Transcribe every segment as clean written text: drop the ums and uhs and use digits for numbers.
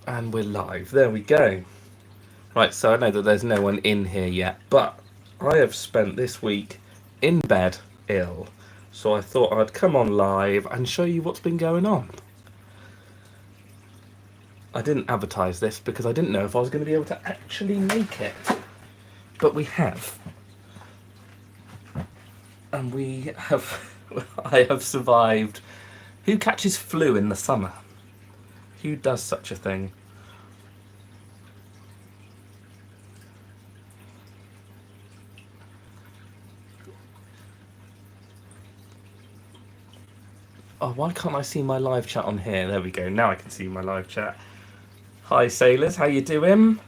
And we're live. There we go. Right, so I know that there's no one in here yet, but I have spent this week in bed ill. So I thought I'd come on live and show you what's been going on. I didn't advertise this because I didn't know if I was going to be able to actually make it. But we have. And we have... I have survived. Who catches flu in the summer? Who does such a thing? Oh, why can't I see my live chat on here? There we go. Now I can see my live chat. Hi, sailors. How you doing?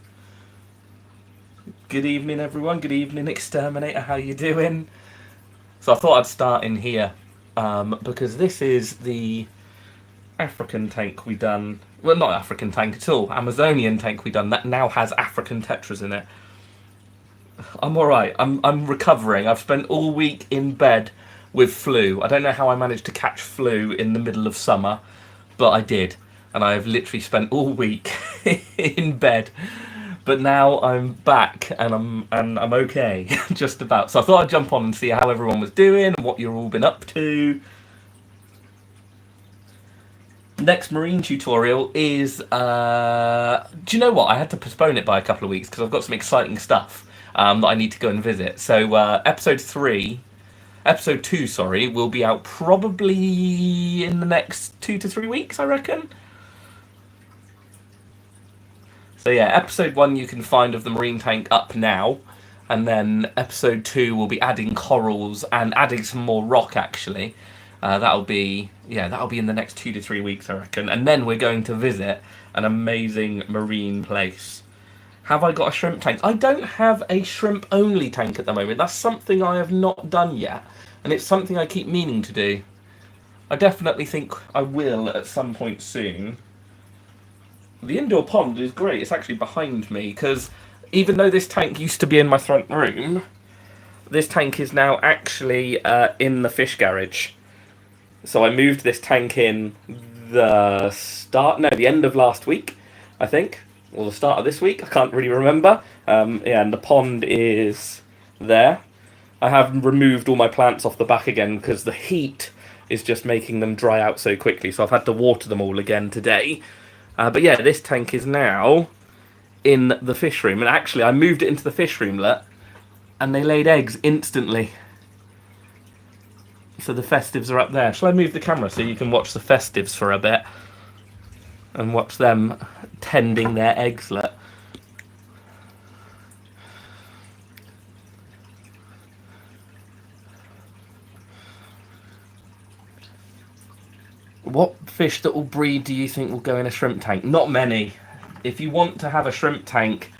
Good evening, everyone. Good evening, Exterminator. How you doing? So I thought I'd start in here because this is the African tank we done. Well, not African tank at all. Amazonian tank we done that now has African tetras in it. I'm all right. I'm recovering. I've spent all week in bed with flu. I don't know how I managed to catch flu in the middle of summer, but I did, and I have literally spent all week in bed. But now I'm back and I'm okay, just about. So I thought I'd jump on and see how everyone was doing and what you've all been up to. Next marine tutorial is, do you know what? I had to postpone it by a couple of weeks because I've got some exciting stuff that I need to go and visit. So episode 2, sorry, will be out probably in the next 2 to 3 weeks, I reckon. So yeah, episode 1 you can find of the marine tank up now, and then episode 2 will be adding corals and adding some more rock actually. That'll be in the next 2 to 3 weeks, I reckon. And then we're going to visit an amazing marine place. Have I got a shrimp tank? I don't have a shrimp only tank at the moment. That's something I have not done yet, and it's something I keep meaning to do. I definitely think I will at some point soon. The indoor pond is great. It's actually behind me because even though this tank used to be in my front room, this tank is now actually in the fish garage. So I moved this tank in the end of last week, I think, or the start of this week. I can't really remember. And the pond is there. I have removed all my plants off the back again because the heat is just making them dry out so quickly. So I've had to water them all again today. But yeah, this tank is now in the fish room. And actually, I moved it into the fish roomlet, and they laid eggs instantly. So the Festives are up there. Shall I move the camera so you can watch the Festives for a bit? And watch them tending their eggslet. What fish that will breed do you think will go in a shrimp tank? Not many. If you want to have a shrimp tank,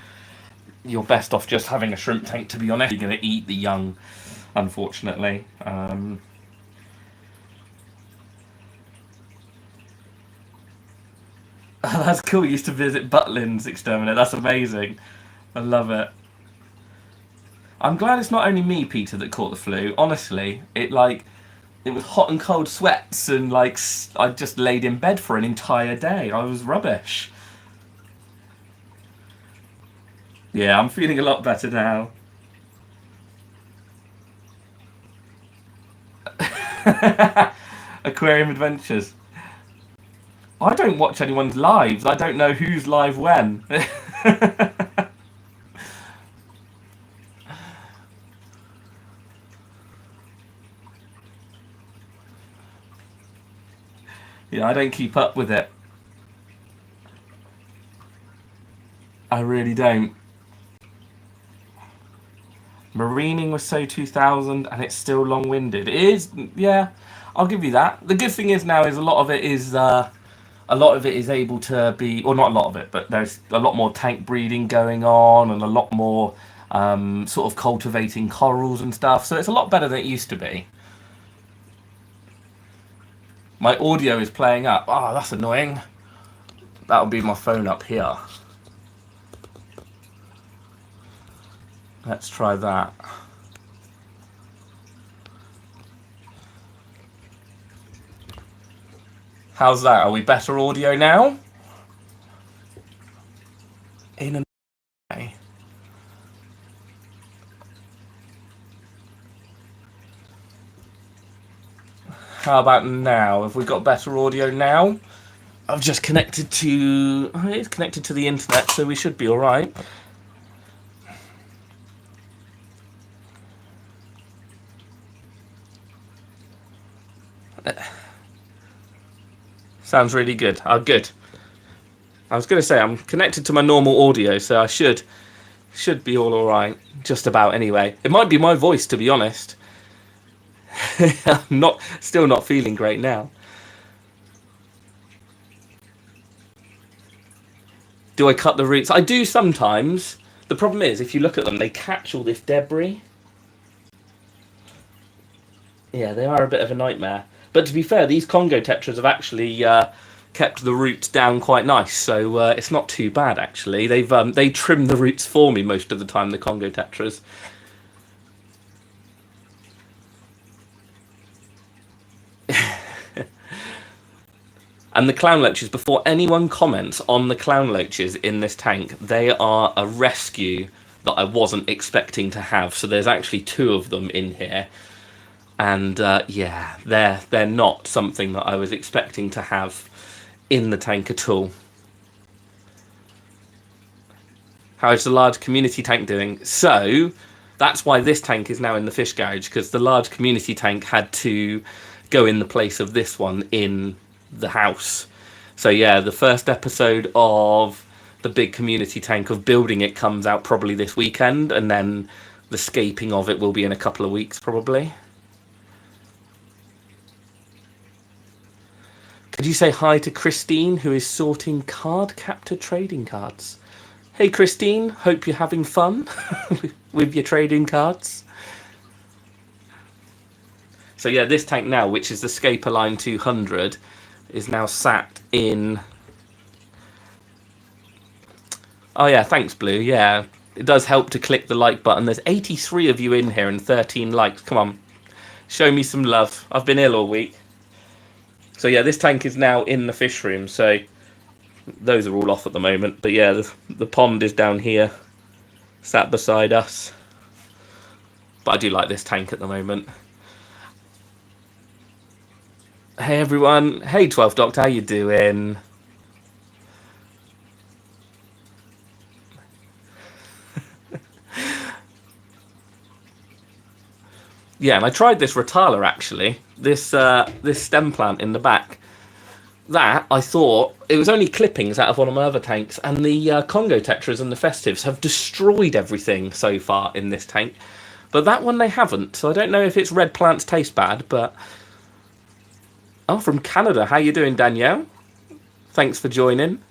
you're best off just having a shrimp tank, to be honest. You're going to eat the young, unfortunately. That's cool. You used to visit Butlins Exterminate. That's amazing. I love it. I'm glad it's not only me, Peter, that caught the flu. Honestly, it was hot and cold sweats, and I just laid in bed for an entire day. I was rubbish. Yeah, I'm feeling a lot better now. Aquarium Adventures. I don't watch anyone's lives. I don't know who's live when. Yeah, I don't keep up with it. I really don't. Marining was so 2000 and it's still long-winded. It is, yeah, I'll give you that. The good thing is now is a lot of it is able to be, or not a lot of it, but there's a lot more tank breeding going on and a lot more sort of cultivating corals and stuff. So it's a lot better than it used to be. My audio is playing up. Oh, that's annoying. That'll be my phone up here. Let's try that. How's that? Are we better audio now? in an way. How about now? Have we got better audio now? I've just connected to... Oh, it's connected to the internet, so we should be alright. Sounds really good. Oh, good. I was going to say, I'm connected to my normal audio, so I should be all alright. Just about, anyway. It might be my voice, to be honest. I'm still not feeling great now. Do I cut the roots? I do sometimes. The problem is, if you look at them, they catch all this debris. Yeah, they are a bit of a nightmare. But to be fair, these Congo tetras have actually kept the roots down quite nice, so it's not too bad actually. They trim the roots for me most of the time, the Congo tetras. And the clown loaches, before anyone comments on the clown loaches in this tank, they are a rescue that I wasn't expecting to have. So there's actually 2 of them in here. And yeah, they're not something that I was expecting to have in the tank at all. How is the large community tank doing? So that's why this tank is now in the fish garage, because the large community tank had to go in the place of this one in the house. So yeah, the first episode of the big community tank of building it comes out probably this weekend, and then the scaping of it will be in a couple of weeks probably. Could you say hi to Christine, who is sorting card captor trading cards? Hey Christine, hope you're having fun with your trading cards. So yeah, this tank now, which is the Scaper Line 200, is now sat in... Oh yeah, thanks Blue, yeah. It does help to click the like button. There's 83 of you in here and 13 likes. Come on, show me some love. I've been ill all week. So yeah, this tank is now in the fish room, so those are all off at the moment. But yeah, the pond is down here, sat beside us. But I do like this tank at the moment. Hey everyone, hey 12th Doctor, how you doing? Yeah, and I tried this Rotala actually, this stem plant in the back. That, I thought, it was only clippings out of one of my other tanks, and the Congo tetras and the Festives have destroyed everything so far in this tank. But that one they haven't, so I don't know if its red plants taste bad, but... Oh, from Canada. How you doing, Danielle? Thanks for joining.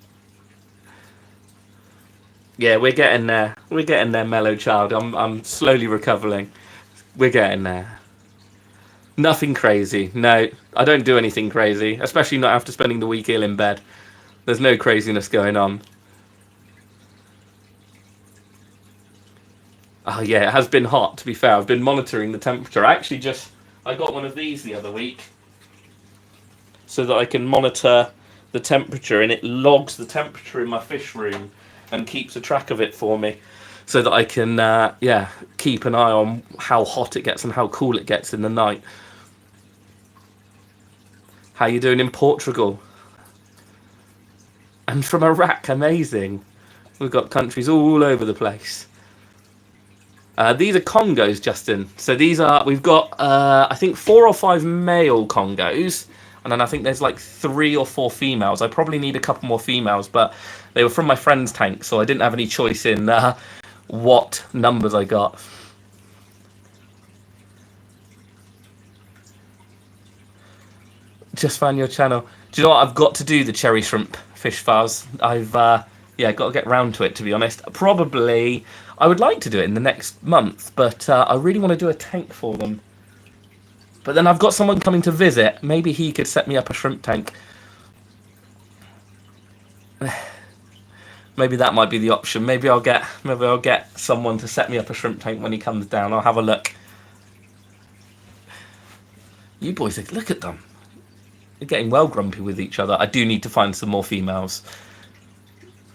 Yeah, we're getting there. We're getting there, mellow child. I'm slowly recovering. We're getting there. Nothing crazy. No, I don't do anything crazy, especially not after spending the week ill in bed. There's no craziness going on. Oh yeah, it has been hot, to be fair. I've been monitoring the temperature. I got one of these the other week, so that I can monitor the temperature, and it logs the temperature in my fish room and keeps a track of it for me, so that I can yeah, keep an eye on how hot it gets and how cool it gets in the night. How you doing in Portugal? And from Iraq, amazing. We've got countries all over the place. These are Congos, Justin. So we've got I think 4 or 5 male Congos, and then I think there's like 3 or 4 females. I probably need a couple more females, but they were from my friend's tank, so I didn't have any choice in what numbers I got. Just found your channel. Do you know what? I've got to do the cherry shrimp fish files. I've yeah, got to get round to it, to be honest. Probably, I would like to do it in the next month, but I really want to do a tank for them. But then I've got someone coming to visit. Maybe he could set me up a shrimp tank. Maybe that might be the option. Maybe I'll get someone to set me up a shrimp tank when he comes down. I'll have a look. You boys, look at them. They're getting well grumpy with each other. I do need to find some more females.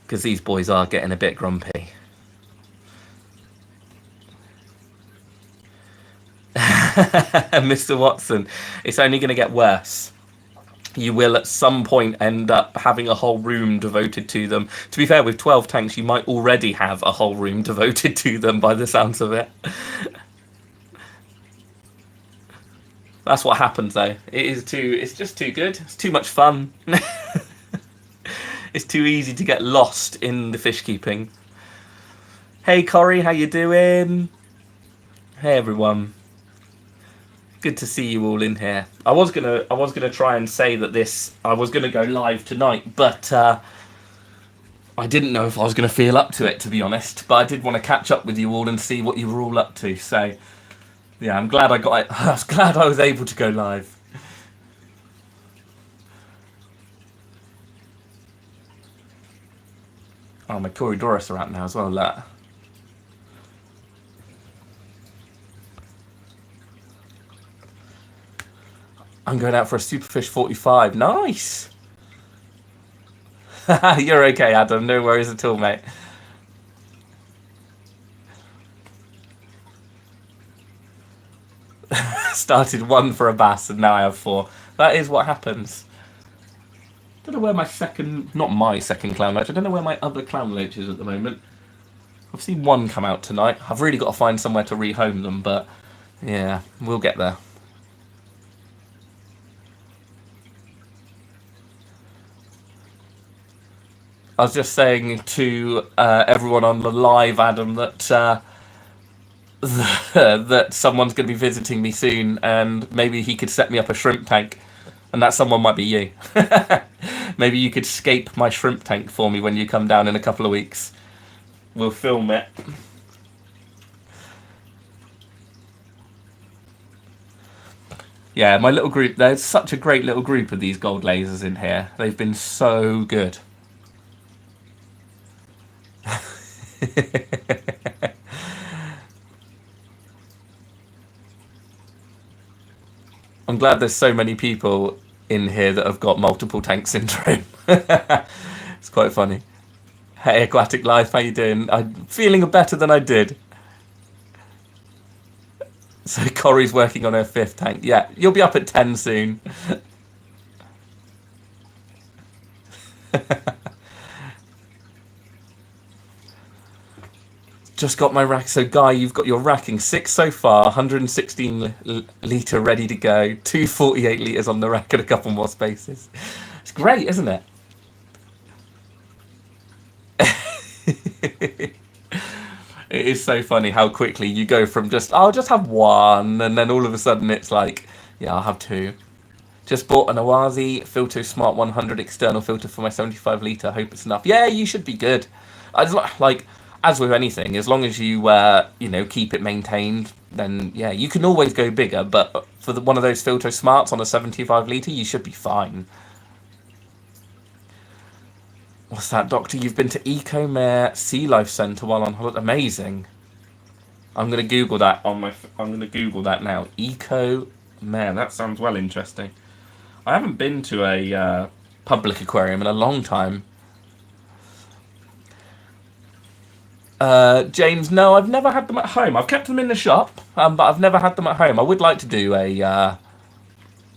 because these boys are getting a bit grumpy. Mr. Watson, it's only going to get worse. You will at some point end up having a whole room devoted to them. To be fair, with 12 tanks, you might already have a whole room devoted to them by the sounds of it. That's what happens, though. It's just too good. It's too much fun. It's too easy to get lost in the fish keeping. Hey, Corey, how you doing? Hey, everyone. Good to see you all in here. I was gonna try and say that I was gonna go live tonight, but I didn't know if I was gonna feel up to it, to be honest. But I did want to catch up with you all and see what you were all up to. So yeah, I'm glad I got it. I was glad I was able to go live. Oh, my Corydoras are out now as well. Look. I'm going out for a Superfish 45. Nice! You're okay, Adam. No worries at all, mate. Started 1 for a bass and now I have 4. That is what happens. I don't know where my second... Not my second clown loach. I don't know where my other clown loach is at the moment. I've seen 1 come out tonight. I've really got to find somewhere to rehome them, but yeah, we'll get there. I was just saying to everyone on the live, Adam, that that someone's going to be visiting me soon, and maybe he could set me up a shrimp tank, and that someone might be you. Maybe you could scape my shrimp tank for me when you come down in a couple of weeks. We'll film it. Yeah, my little group, there's such a great little group of these gold lasers in here. They've been so good. I'm glad there's so many people in here that have got multiple tank syndrome. It's quite funny. Hey, Aquatic Life, how you doing? I'm feeling better than I did. So Corey's working on her 5th tank. Yeah, you'll be up at 10 soon. Just got my rack. So Guy, you've got your racking 6 so far, 116 litre ready to go, 248 litres on the rack and a couple more spaces. It's great, isn't it? It is so funny how quickly you go from I'll just have 1, and then all of a sudden it's like, yeah, I'll have 2. Just bought an Awazi Filter Smart 100 external filter for my 75 litre. Hope it's enough. Yeah, you should be good. Like, as with anything, as long as you keep it maintained, then yeah, you can always go bigger. But for one of those Filter Smarts on a 75 litre, you should be fine. What's that, Doctor? You've been to Ecomare Sea Life Centre while on holiday. Amazing. I'm gonna Google that I'm gonna Google that now. Ecomare. That sounds well interesting. I haven't been to a public aquarium in a long time. James, no, I've never had them at home. I've kept them in the shop, but I've never had them at home. I would like to do a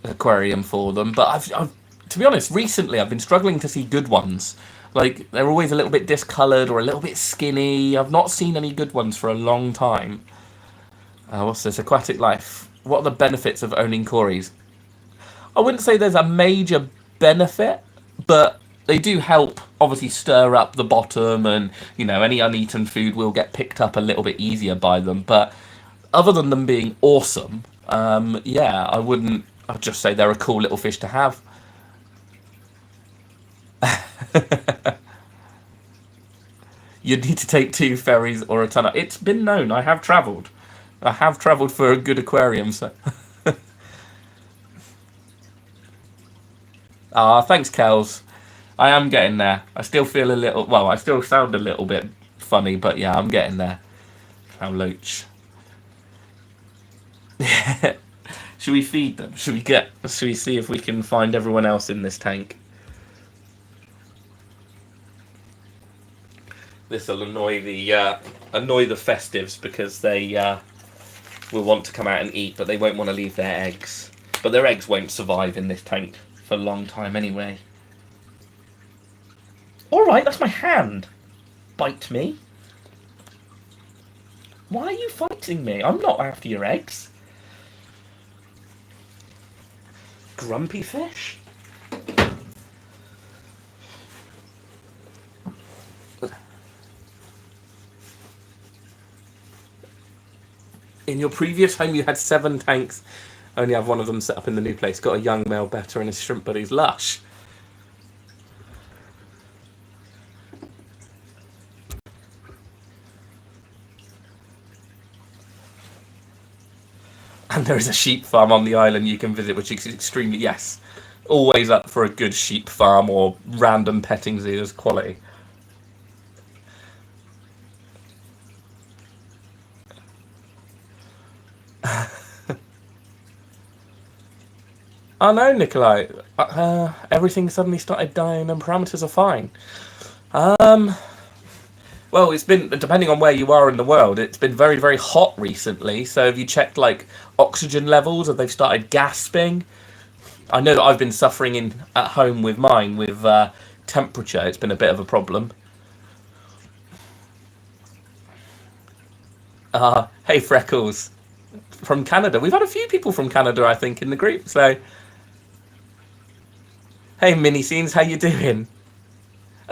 aquarium for them, but I've to be honest, recently I've been struggling to see good ones. Like, they're always a little bit discoloured or a little bit skinny. I've not seen any good ones for a long time. What's this? Aquatic Life. What are the benefits of owning Corys? I wouldn't say there's a major benefit, but they do help, obviously, stir up the bottom, and, any uneaten food will get picked up a little bit easier by them. But other than them being awesome, yeah, I'd just say they're a cool little fish to have. You'd need to take 2 ferries or a ton. It's been known. I have travelled. For a good aquarium. So. Thanks, Kels. I am getting there. I still feel a little... Well, I still sound a little bit funny, but yeah, I'm getting there. Clown loach. Should we feed them? Should we see if we can find everyone else in this tank? This will annoy the festives because they will want to come out and eat, but they won't want to leave their eggs. But their eggs won't survive in this tank for a long time anyway. Alright, that's my hand. Bite me. Why are you fighting me? I'm not after your eggs. Grumpy fish? In your previous home you had 7 tanks. Only have one of them set up in the new place. Got a young male Betta and his shrimp buddies. Lush. And there is a sheep farm on the island you can visit, which is extremely, yes, always up for a good sheep farm or random petting zoo as quality. Oh no, Nikolai. Everything suddenly started dying and parameters are fine. Well, it's been, depending on where you are in the world, it's been very, very hot recently. So have you checked, like, oxygen levels? Have they started gasping? I know that I've been suffering at home with mine, with temperature. It's been a bit of a problem. Hey, Freckles. From Canada. We've had a few people from Canada, I think, in the group. So, hey, Mini Scenes, how you doing?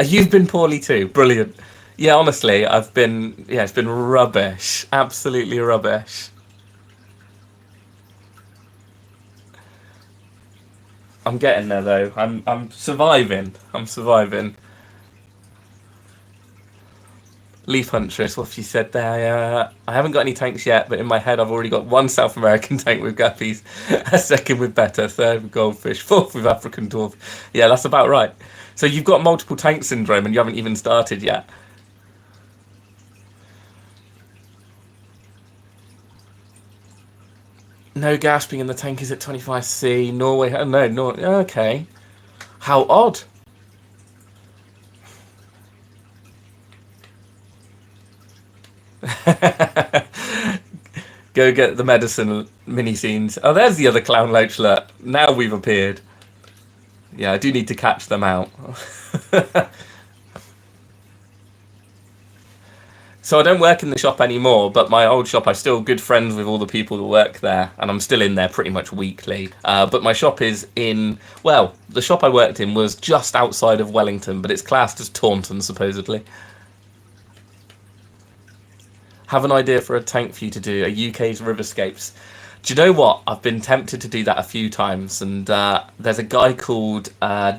You've been poorly too. Brilliant. Yeah, honestly, it's been rubbish. Absolutely rubbish. I'm getting there though. I'm surviving. I'm surviving. Leaf Huntress, what have you said there? I haven't got any tanks yet, but in my head I've already got 1 South American tank with guppies, a 2nd with Betta, 3rd with goldfish, 4th with African dwarf. Yeah, that's about right. So you've got multiple tank syndrome and you haven't even started yet. No gasping in the tank is at 25C. Norway, no, okay. How odd. Go get the medicine, Mini Scenes. Oh, there's the other clown loachlet. Now we've appeared. Yeah, I do need to catch them out. So I don't work in the shop anymore, but my old shop, I'm still good friends with all the people that work there, and I'm still in there pretty much weekly. But my shop is well, the shop I worked in was just outside of Wellington, but it's classed as Taunton, supposedly. Have an idea for a tank for you to do, a UK's riverscapes. Do you know what? I've been tempted to do that a few times, and there's a guy called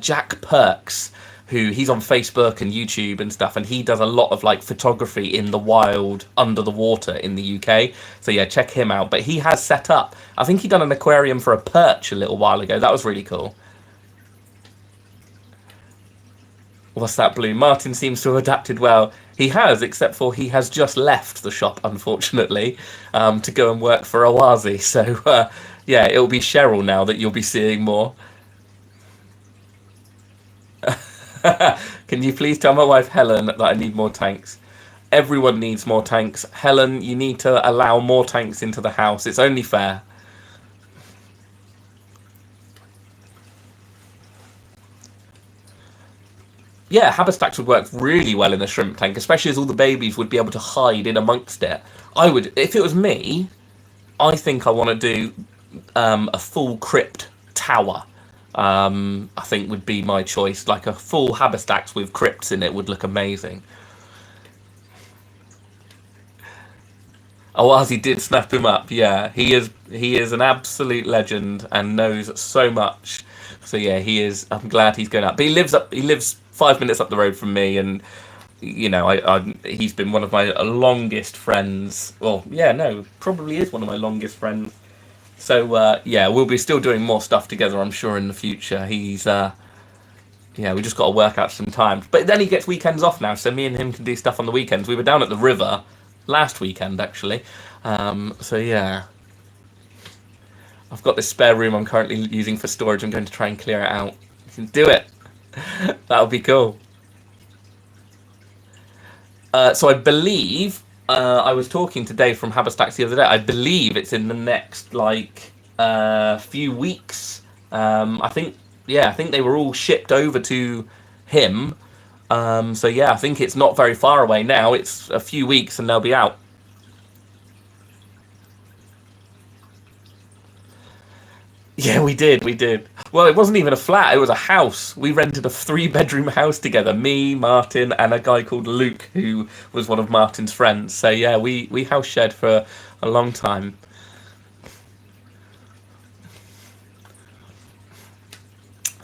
Jack Perks, he's on Facebook and YouTube and stuff, and he does a lot of like photography in the wild, under the water in the UK. So yeah, check him out. But he has set up, I think he done an aquarium for a perch a little while ago. That was really cool. What's that, Blue? Martin seems to have adapted well. He has, except for he has just left the shop, unfortunately, to go and work for Oazi. So yeah, it'll be Cheryl now that you'll be seeing more. Can you please tell my wife Helen that I need more tanks? Everyone needs more tanks. Helen, you need to allow more tanks into the house. It's only fair. Yeah, haberstacks would work really well in a shrimp tank, especially as all the babies would be able to hide in amongst it. I would, if it was me, I think I want to do a full crypt tower. I think would be my choice. Like a full haberstacks with crypts in it would look amazing. Oazi did snap him up. Yeah, he is an absolute legend and knows so much. So yeah, he is. I'm glad he's going up. But he lives 5 minutes up the road from me, and you know, he's been one of my longest friends. Well, yeah, no, probably is one of my longest friends. So yeah, we'll be still doing more stuff together, I'm sure, in the future. Yeah, we just got to work out some time. But then he gets weekends off now, so me and him can do stuff on the weekends. We were down at the river last weekend, actually. So yeah, I've got this spare room I'm currently using for storage. I'm going to try and clear it out. You can do it. That'll be cool. So I believe I was talking to Dave from Haberstacks the other day. I believe it's in the next like few weeks. I think I think they were all shipped over to him. So yeah, I think it's not very far away now. It's a few weeks and they'll be out. Yeah, we did. We did. Well, it wasn't even a flat. It was a house. We rented a 3-bedroom house together. Me, Martin, and a guy called Luke, who was one of Martin's friends. So yeah, we house shared for a long time.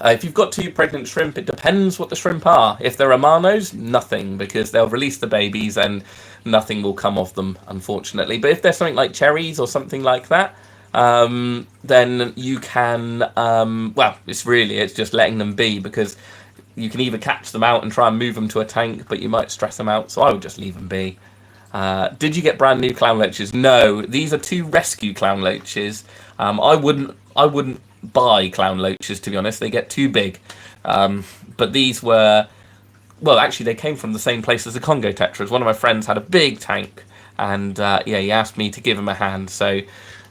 If you've got 2 pregnant shrimp, it depends what the shrimp are. If they're Amanos, nothing, because they'll release the babies and nothing will come of them, unfortunately. But if they're something like cherries or something like that, then you can, well, it's just letting them be, because you can either catch them out and try and move them to a tank, but you might stress them out, so I would just leave them be. Did you get brand new clown loaches? No, these are 2 rescue clown loaches. I wouldn't buy clown loaches, to be honest. They get too big. But these were, well, actually they came from the same place as the Congo tetras. One of my friends had a big tank, and yeah, he asked me to give him a hand, so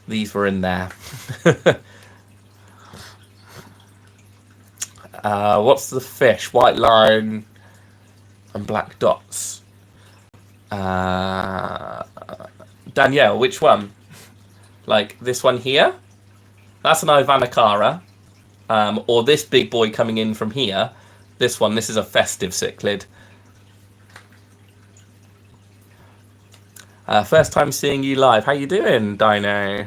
these were in there. What's the fish? White line and black dots. Danielle, which one? Like this one here? That's an Ivanakara. Or this big boy coming in from here. This one, this is a Festive cichlid. First time seeing you live. How you doing, Dino?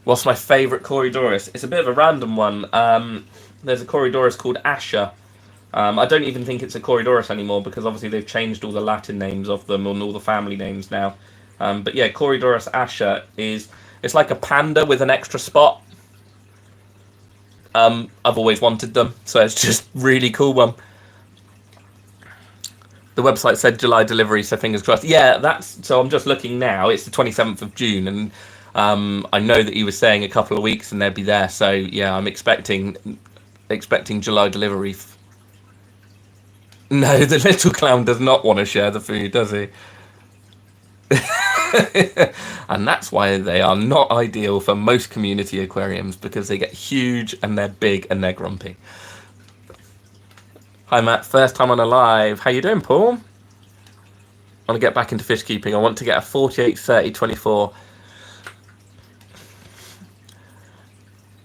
What's my favourite Corydoras? It's a bit of a random one. There's a Corydoras called Asher. I don't even think it's a Corydoras anymore, because obviously they've changed all the Latin names of them and all the family names now. But yeah, Corydoras Asher it's like a panda with an extra spot. I've always wanted them, so it's just really cool one. The website said July delivery, so fingers crossed. Yeah, so I'm just looking now. It's the 27th of June, and I know that he was saying a couple of weeks and they'd be there. So yeah, I'm expecting July delivery. No, the little clown does not want to share the food, does he? And that's why they are not ideal for most community aquariums, because they get huge and they're big and they're grumpy. Hi Matt, first time on a live. How you doing, Paul? I want to get back into fish keeping. I want to get a 48, 30, 24.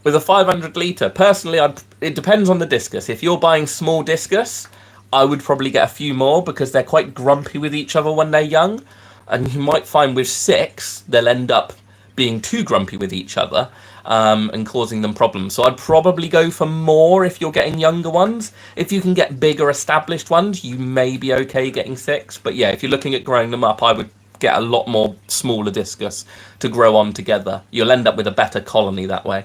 With a 500 litre, personally, it depends on the discus. If you're buying small discus, I would probably get a few more, because they're quite grumpy with each other when they're young. And you might find with 6, they'll end up being too grumpy with each other and causing them problems. So I'd probably go for more if you're getting younger ones. If you can get bigger established ones, you may be okay getting 6. But yeah, if you're looking at growing them up, I would get a lot more smaller discus to grow on together. You'll end up with a better colony that way.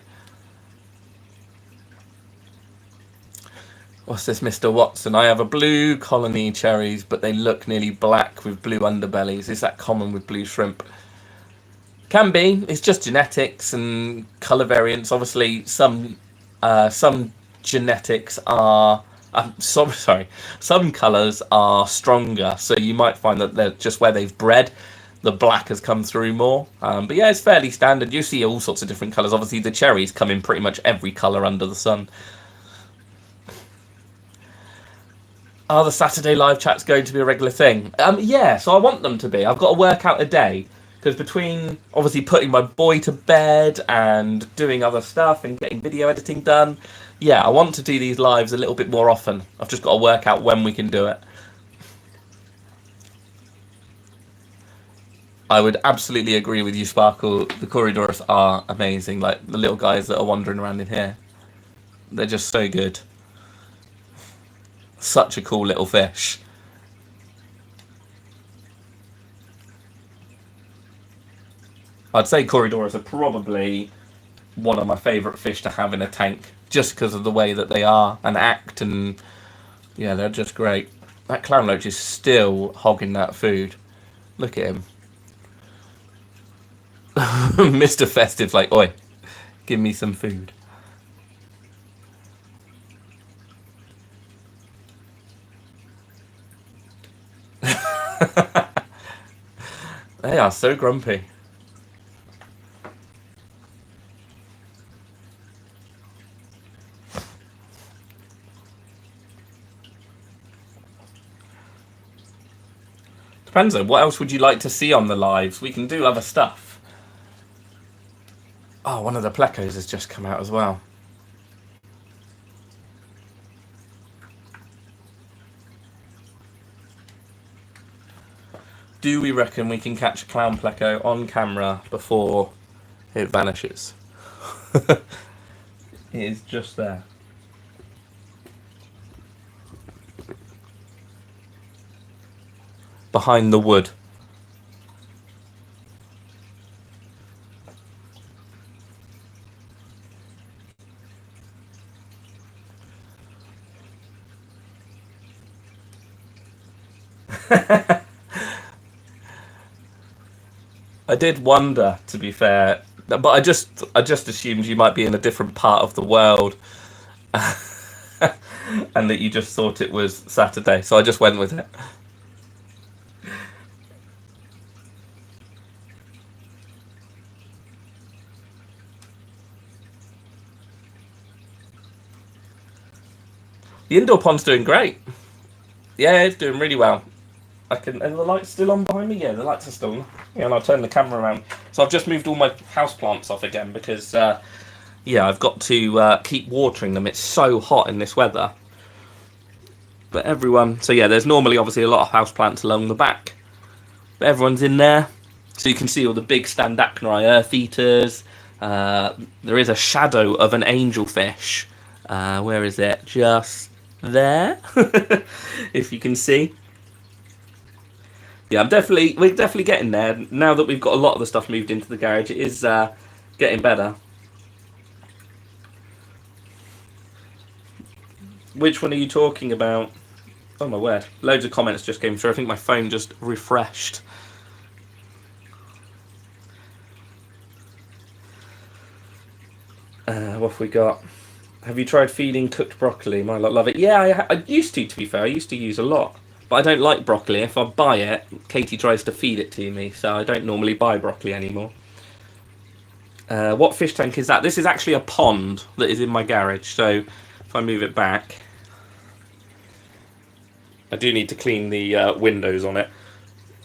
What's this, Mr. Watson? I have a blue colony cherries, but they look nearly black with blue underbellies. Is that common with blue shrimp? Can be. It's just genetics and colour variants. Obviously, some genetics are... some colours are stronger, so you might find that they're just where they've bred, the black has come through more. But yeah, it's fairly standard. You see all sorts of different colours. Obviously, the cherries come in pretty much every colour under the sun. Are the Saturday live chats going to be a regular thing? Yeah, so I want them to be. I've got to work out a day, because between obviously putting my boy to bed and doing other stuff and getting video editing done, yeah, I want to do these lives a little bit more often. I've just got to work out when we can do it. I would absolutely agree with you, Sparkle. The Corydoras are amazing, like the little guys that are wandering around in here. They're just so good. Such a cool little fish. I'd say Corydoras are probably one of my favourite fish to have in a tank, just because of the way that they are and act, and yeah, they're just great. That clown loach is still hogging that food. Look at him. Mr. Festive, like, oi, give me some food. They are so grumpy. Depends on what else would you like to see on the lives. We can do other stuff. Oh, one of the Plecos has just come out as well. Do we reckon we can catch a clown Pleco on camera before it vanishes? It is just there. Behind the wood. I did wonder, to be fair, but I just assumed you might be in a different part of the world, and that you just thought it was Saturday, so I just went with it. The indoor pond's doing great. Yeah, it's doing really well. And the light's still on behind me? Yeah, the lights are still on. Yeah, and I'll turn the camera around. So I've just moved all my houseplants off again because, yeah, I've got to keep watering them. It's so hot in this weather. But everyone... So yeah, there's normally obviously a lot of houseplants along the back. But everyone's in there. So you can see all the big Standachnoi earth eaters. There is a shadow of an angelfish. Where is it? Just there. If you can see. Yeah, we're definitely getting there. Now that we've got a lot of the stuff moved into the garage, it is getting better. Which one are you talking about? Oh my word. Loads of comments just came through. I think my phone just refreshed. What have we got? Have you tried feeding cooked broccoli? My lot love it. Yeah, I used to be fair. I used to use a lot. But I don't like broccoli. If I buy it, Katie tries to feed it to me, so I don't normally buy broccoli anymore. What fish tank is that? This is actually a pond that is in my garage, so if I move it back... I do need to clean the windows on it.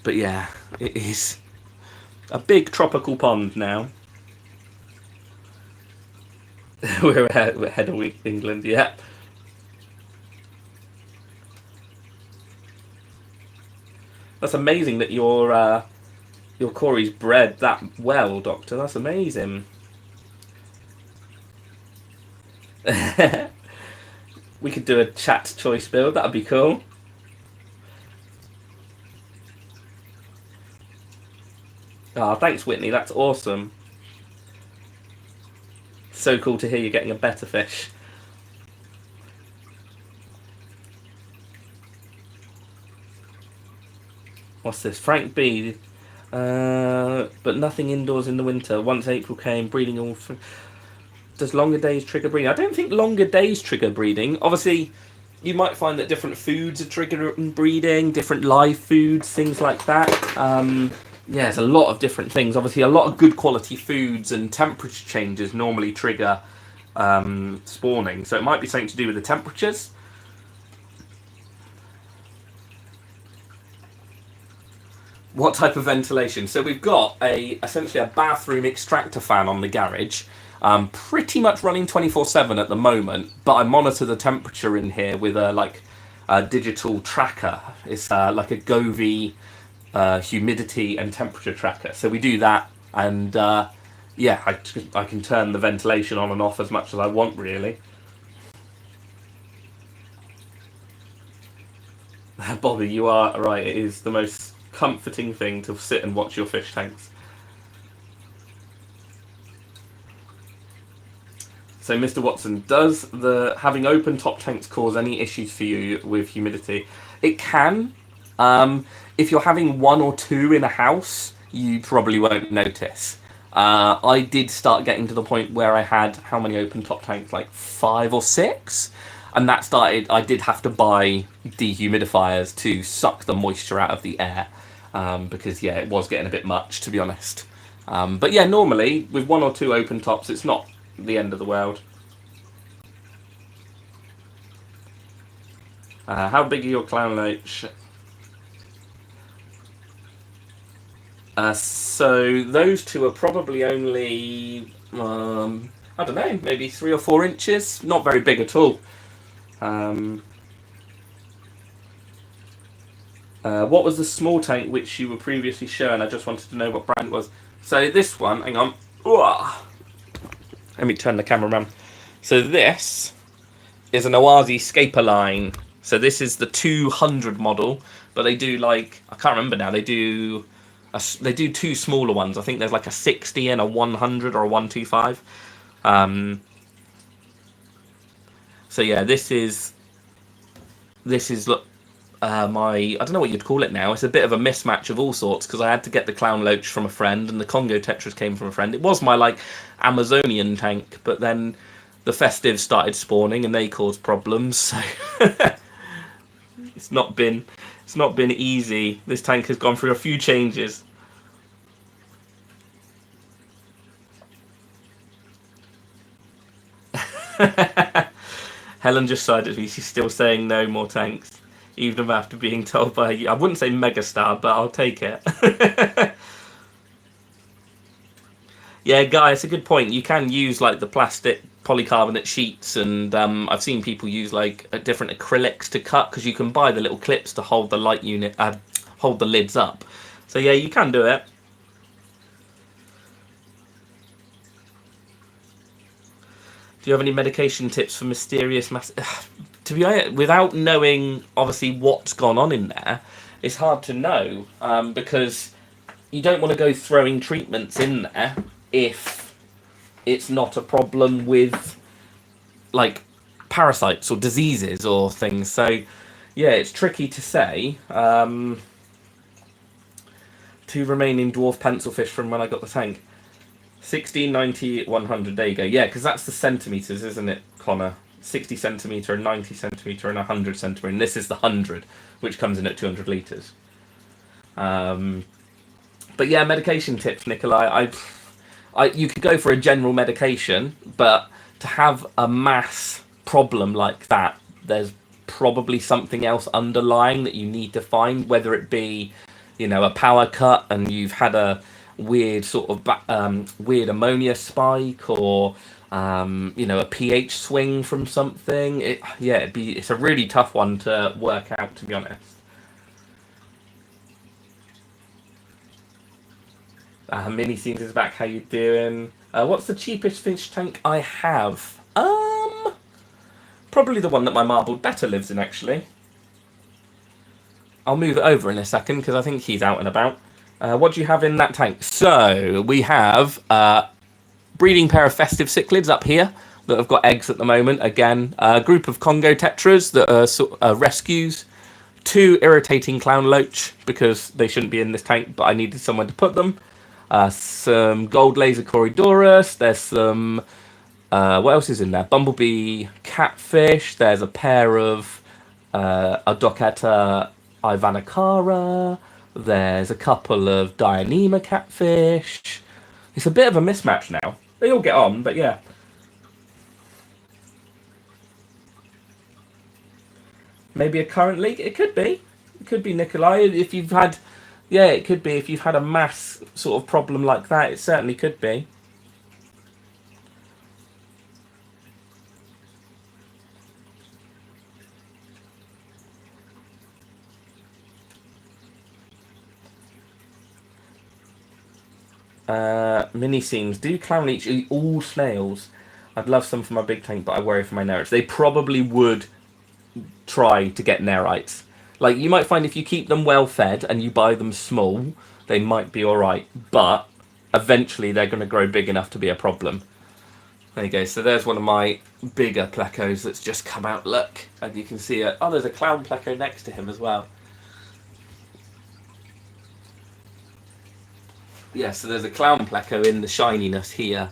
But yeah, it is a big tropical pond now. we're ahead of England, yeah. That's amazing that your Cory's bred that well, Doctor. That's amazing. We could do a chat choice build. That'd be cool. Ah, oh, thanks, Whitney. That's awesome. So cool to hear you're getting a better fish. What's this? Frank B. But nothing indoors in the winter. Once April came, breeding all... Does longer days trigger breeding? I don't think longer days trigger breeding. Obviously, you might find that different foods are triggering breeding, different live foods, things like that. Yeah, there's a lot of different things. Obviously, a lot of good quality foods and temperature changes normally trigger spawning. So it might be something to do with the temperatures. What type of ventilation? So we've got essentially a bathroom extractor fan on the garage, pretty much running 24/7 at the moment. But I monitor the temperature in here with a digital tracker. It's like a gobies humidity and temperature tracker. So we do that, and yeah, I can turn the ventilation on and off as much as I want, really. Bobby, you are right. It is the most comforting thing to sit and watch your fish tanks. So, Mr. Watson, does having open top tanks cause any issues for you with humidity? It can. If you're having one or two in a house, you probably won't notice. I did start getting to the point where I had how many open top tanks? Like 5 or 6. And that started, I did have to buy dehumidifiers to suck the moisture out of the air, because yeah, it was getting a bit much, to be honest. But yeah, normally with 1 or 2 open tops, it's not the end of the world. How big are your clown loach? So those two are probably only, I don't know, maybe 3 or 4 inches. Not very big at all. What was the small tank which you were previously shown? I just wanted to know what brand it was. So this one, hang on. Let me turn the camera around. So this is an Oasis Scaper line. So this is the 200 model, but they do like, I can't remember now. They do 2 smaller ones. I think there's like a 60 and a 100 or a 125. So yeah, this is my, I don't know what you'd call it now. It's a bit of a mismatch of all sorts because I had to get the clown loach from a friend and the Congo tetras came from a friend. It was my like Amazonian tank, but then the Festive started spawning and they caused problems. So it's not been easy. This tank has gone through a few changes. Helen just sighed at me. She's still saying no more tanks, even after being told by, I wouldn't say megastar, but I'll take it. Yeah, Guy, it's a good point. You can use like the plastic polycarbonate sheets, and I've seen people use like different acrylics to cut because you can buy the little clips to hold the light unit, hold the lids up. So yeah, you can do it. Do you have any medication tips for mysterious mass? To be honest, without knowing obviously what's gone on in there, it's hard to know, because you don't want to go throwing treatments in there if it's not a problem with like parasites or diseases or things. So yeah, it's tricky to say. 2 remaining dwarf pencilfish from when I got the tank. 60, 90, 100. There you go. Yeah, because that's the centimeters, isn't it, Connor? 60 centimeter, 90 centimeter, and 100 centimeter. And this is the 100, which comes in at 200 liters. But yeah, medication tips, Nikolai. You could go for a general medication, but to have a mass problem like that, there's probably something else underlying that you need to find, whether it be, a power cut and you've had a weird sort of weird ammonia spike, or a pH swing from something. It's a really tough one to work out, to be honest. Mini Scenes is back. How you doing? What's the cheapest fish tank I have? Probably the one that my marbled Betta lives in, actually. I'll move it over in a second because I think he's out and about. What do you have in that tank? So we have a breeding pair of Festive cichlids up here that have got eggs at the moment. Again, a group of Congo tetras that are rescues. 2 irritating clown loach because they shouldn't be in this tank, but I needed somewhere to put them. Some gold laser Corydoras. There's some, what else is in there? Bumblebee catfish. There's a pair of Adocata Ivanacara. There's a couple of Dianema catfish. It's a bit of a mismatch now. They all get on, but yeah. Maybe a current leak? It could be. It could be, Nikolai. If you've had... Yeah, it could be. If you've had a mass sort of problem like that, it certainly could be. Mini scenes. Do clown leech eat all snails? I'd love some for my big tank, but I worry for my nerites. They probably would try to get nerites. Like, you might find if you keep them well fed and you buy them small, they might be alright, but eventually they're going to grow big enough to be a problem. There you go. So there's one of my bigger plecos that's just come out. Look, and you can see it. Oh, there's a clown pleco next to him as well. Yeah, so there's a clown pleco in the shininess here.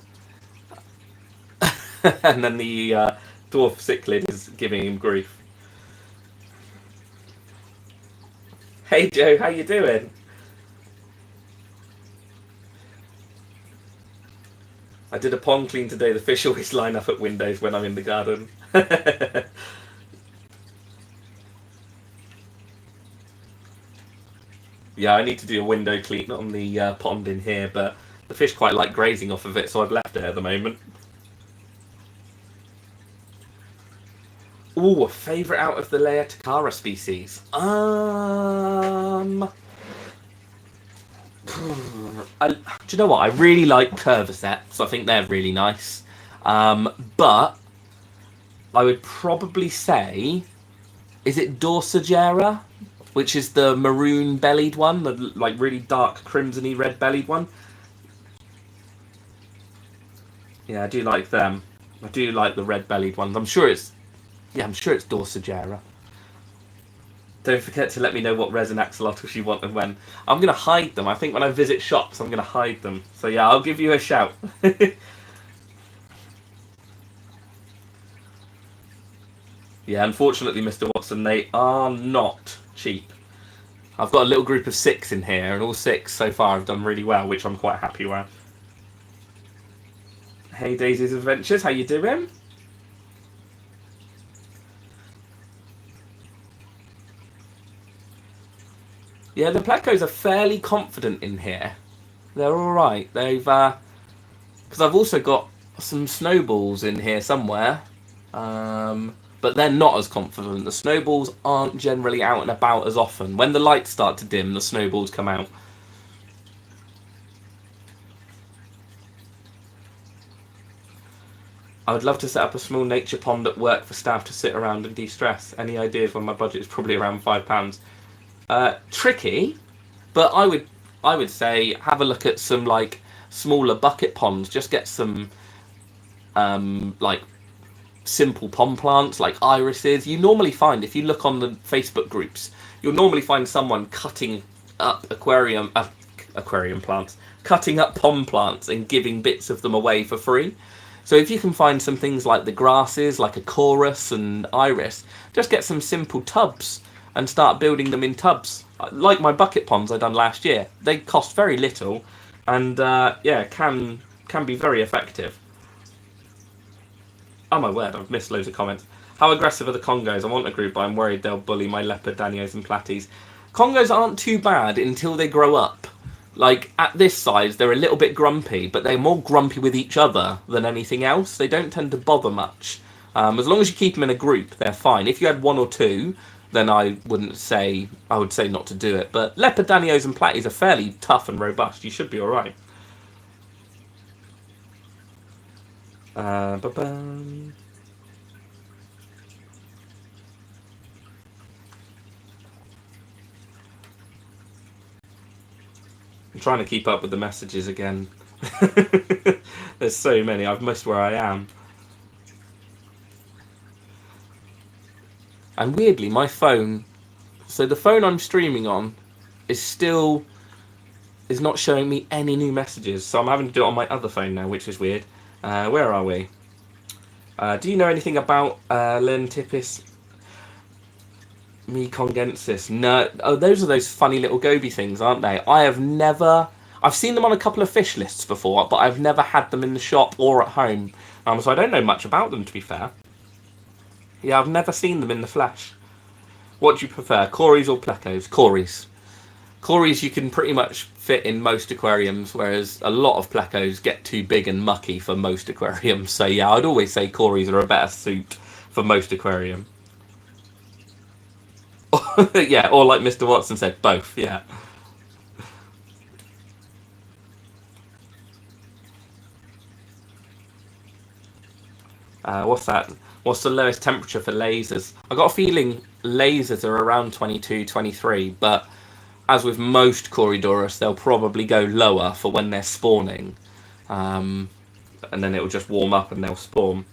And then the Dwarf cichlid is giving him grief. Hey Joe, how you doing? I did a pond clean today. The fish always line up at windows when I'm in the garden. Yeah, I need to do a window clean on the pond in here, but the fish quite like grazing off of it, so I've left it at the moment. Ooh, a favourite out of the layer Takara species. Do you know what? I really like curvicets. I think they're really nice. But I would probably say, is it Dorsagera? Which is the maroon-bellied one, the like really dark crimsony red-bellied one. Yeah, I do like them. I do like the red-bellied ones. I'm sure it's Dorsagera. Don't forget to let me know what resin axolotls you want and when. I'm going to hide them. I think when I visit shops, I'm going to hide them. So yeah, I'll give you a shout. Yeah, unfortunately, Mr. Watson, they are not cheap. I've got a little group of 6 in here, and all 6 so far have done really well, which I'm quite happy with. Hey, Daisy's Adventures, how you doing? Yeah, the Plecos are fairly confident in here. They're all right. They've because I've also got some snowballs in here somewhere, but they're not as confident. The snowballs aren't generally out and about as often. When the lights start to dim, the snowballs come out. I would love to set up a small nature pond at work for staff to sit around and de-stress. Any ideas when my budget is probably around £5? Tricky, but I would say have a look at some like smaller bucket ponds. Just get some like simple pond plants like irises. You normally find, if you look on the Facebook groups, you'll normally find someone cutting up aquarium plants, cutting up pond plants and giving bits of them away for free. So if you can find some things like the grasses, like a chorus and iris, just get some simple tubs and start building them in tubs. Like my bucket ponds I done last year. They cost very little and yeah, can be very effective. Oh my word, I've missed loads of comments. How aggressive are the Congos? I want a group, but I'm worried they'll bully my leopard, danios and platies. Congos aren't too bad until they grow up. Like, at this size, they're a little bit grumpy, but they're more grumpy with each other than anything else. They don't tend to bother much. As long as you keep them in a group, they're fine. If you had 1 or 2, then I would say not to do it. But leopard, danios and platies are fairly tough and robust. You should be alright. Ba-bum. I'm trying to keep up with the messages again. There's so many. I've missed where I am. And weirdly, my phone... So the phone I'm streaming on is not showing me any new messages. So I'm having to do it on my other phone now, which is weird. Where are we? Do you know anything about Lentipis mecongensis? No. Oh, those are those funny little goby things, aren't they? I've seen them on a couple of fish lists before, but I've never had them in the shop or at home. So I don't know much about them, to be fair. Yeah, I've never seen them in the flesh. What do you prefer, Corys or Plecos? Corys. Corys you can pretty much fit in most aquariums, whereas a lot of Plecos get too big and mucky for most aquariums. So yeah, I'd always say Corys are a better suit for most aquarium. Yeah, or like Mr. Watson said, both, yeah. What's that? What's the lowest temperature for lasers? I got a feeling lasers are around 22, 23, but as with most Corydoras, they'll probably go lower for when they're spawning. And then it'll just warm up and they'll spawn.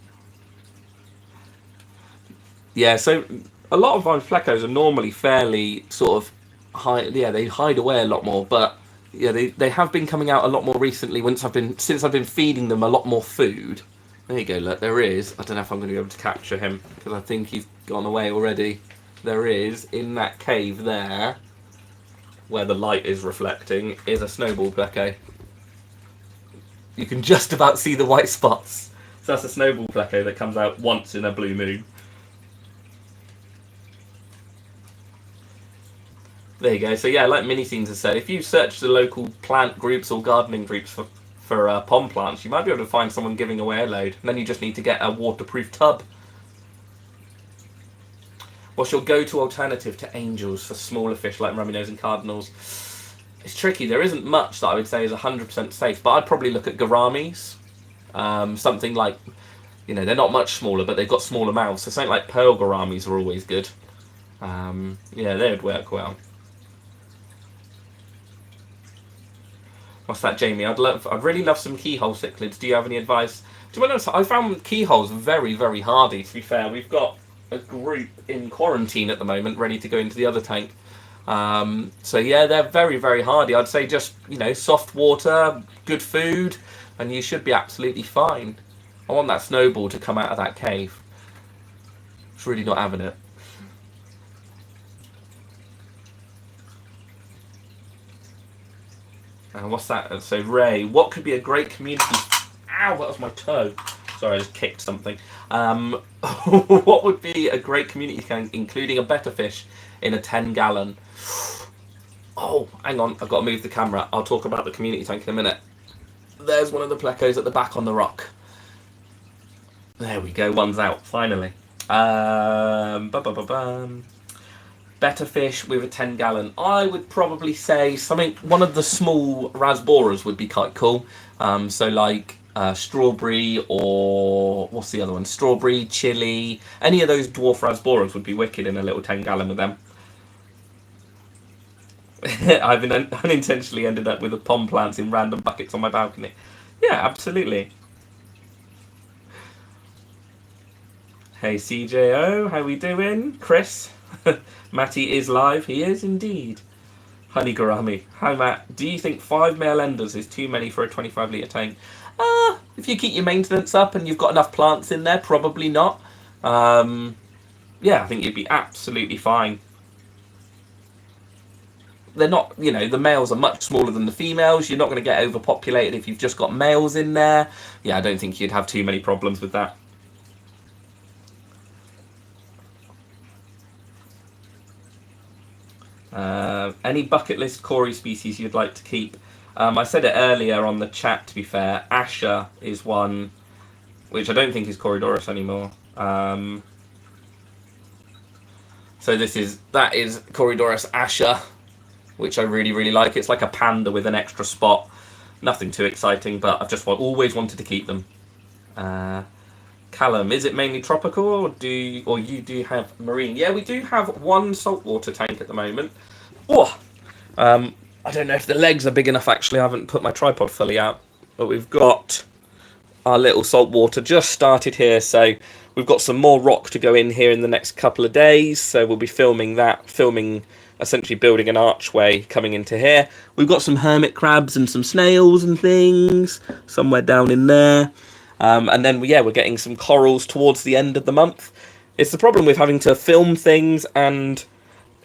Yeah, so a lot of my Plecos are normally fairly sort of high. Yeah, they hide away a lot more, but yeah, they have been coming out a lot more recently since I've been feeding them a lot more food. There you go, look, there is. I don't know if I'm going to be able to capture him because I think he's gone away already. There is, in that cave there, where the light is reflecting, is a snowball Pleco. You can just about see the white spots. So that's a snowball Pleco that comes out once in a blue moon. There you go. So yeah, like Mini Scenes has said, if you search the local plant groups or gardening groups for pond plants, you might be able to find someone giving away a load. And then you just need to get a waterproof tub. What's your go-to alternative to angels for smaller fish like rummy nose and cardinals? It's tricky. There isn't much that I would say is 100% safe, but I'd probably look at gouramis. Something like, you know, they're not much smaller, but they've got smaller mouths. So something like pearl gouramis are always good. Yeah, they would work well. What's that, Jamie? I'd really love some keyhole cichlids. Do you have any advice? To be honest, I found keyholes very, very hardy, to be fair. We've got a group in quarantine at the moment ready to go into the other tank. So yeah, they're very, very hardy. I'd say just, you know, soft water, good food, and you should be absolutely fine. I want that snowball to come out of that cave. It's really not having it. What's that? So Ray, what could be a great community... Ow, that was my toe. Sorry, I just kicked something. What would be a great community tank, including a Betta fish in a 10-gallon? Oh, hang on, I've got to move the camera. I'll talk about the community tank in a minute. There's one of the Plecos at the back on the rock. There we go, one's out, finally. Betta fish with a 10-gallon. I would probably say one of the small rasboras would be quite cool. So like strawberry, or what's the other one? Strawberry, chili. Any of those dwarf rasboras would be wicked in a little 10-gallon with them. I've unintentionally ended up with the pond plants in random buckets on my balcony. Yeah, absolutely. Hey CJO, how we doing? Chris? Matty is live. He is indeed. Honey Gourami. Hi Matt. Do you think 5 male Endlers is too many for a 25-litre tank? If you keep your maintenance up and you've got enough plants in there, probably not. Yeah, I think you'd be absolutely fine. They're not, you know, the males are much smaller than the females. You're not going to get overpopulated if you've just got males in there. Yeah, I don't think you'd have too many problems with that. Any bucket list Cory species you'd like to keep? I said it earlier on the chat, to be fair. Asher is one, which I don't think is Corydoras anymore. So that is Corydoras Asher, which I really, really like. It's like a panda with an extra spot. Nothing too exciting, but I've just always wanted to keep them. Callum, is it mainly tropical, or you do have marine? Yeah, we do have one saltwater tank at the moment. Oh, I don't know if the legs are big enough, actually. I haven't put my tripod fully out. But we've got our little saltwater just started here, so we've got some more rock to go in here in the next couple of days. So we'll be filming essentially building an archway coming into here. We've got some hermit crabs and some snails and things somewhere down in there. And then, yeah, we're getting some corals towards the end of the month. It's the problem with having to film things and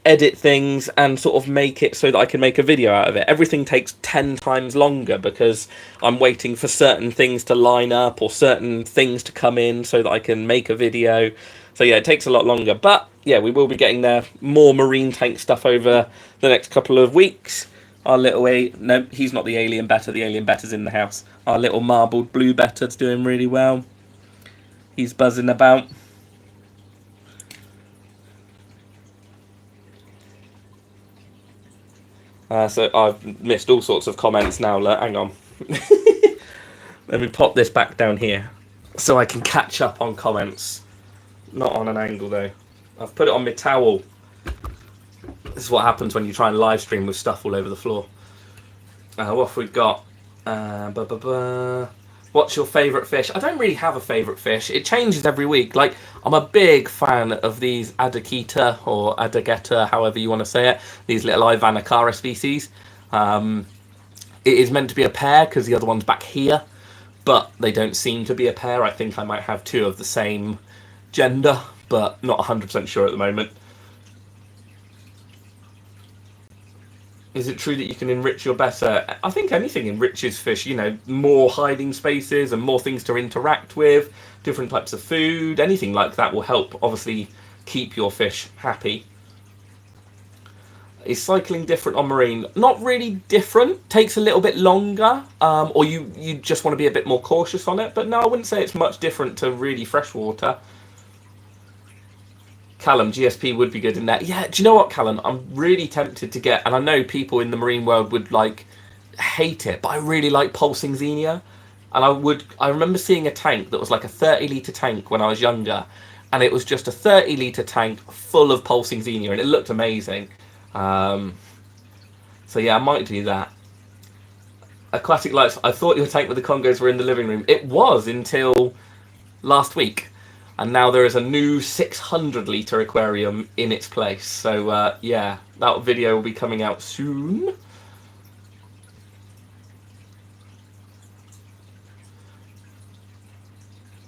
edit things and sort of make it so that I can make a video out of it. Everything takes 10 times longer because I'm waiting for certain things to line up or certain things to come in so that I can make a video. So yeah, it takes a lot longer. But yeah, we will be getting there more marine tank stuff over the next couple of weeks. Our little no, he's not the alien Betta. The alien Betta's in the house. Our little marbled blue Betta's doing really well. He's buzzing about. So I've missed all sorts of comments now. Hang on. Let me pop this back down here so I can catch up on comments. Not on an angle though. I've put it on my towel. This is what happens when you try and live stream with stuff all over the floor. What have we got? What's your favourite fish? I don't really have a favourite fish. It changes every week. Like, I'm a big fan of these Adakita or Adageta, however you want to say it. These little Ivanacara species. It is meant to be a pair because the other one's back here. but they don't seem to be a pair. I think I might have two of the same gender, but not 100% sure at the moment. Is it true that you can enrich your Betta? I think anything enriches fish, you know, more hiding spaces and more things to interact with, different types of food, anything like that will help, obviously, keep your fish happy. Is cycling different on marine? Not really different. Takes a little bit longer, or you just want to be a bit more cautious on it. But no, I wouldn't say it's much different to really freshwater. Callum, GSP would be good in that. Yeah, do you know what, Callum? I'm really tempted to get, and I know people in the marine world would like hate it, but I really like pulsing xenia. And I remember seeing a tank that was like a 30-litre tank when I was younger, and it was just a 30-litre tank full of pulsing xenia, and it looked amazing. So yeah, I might do that. Aquatic lights. I thought your tank with the Congos were in the living room. It was until last week, and now there is a new 600-litre aquarium in its place. So yeah, that video will be coming out soon.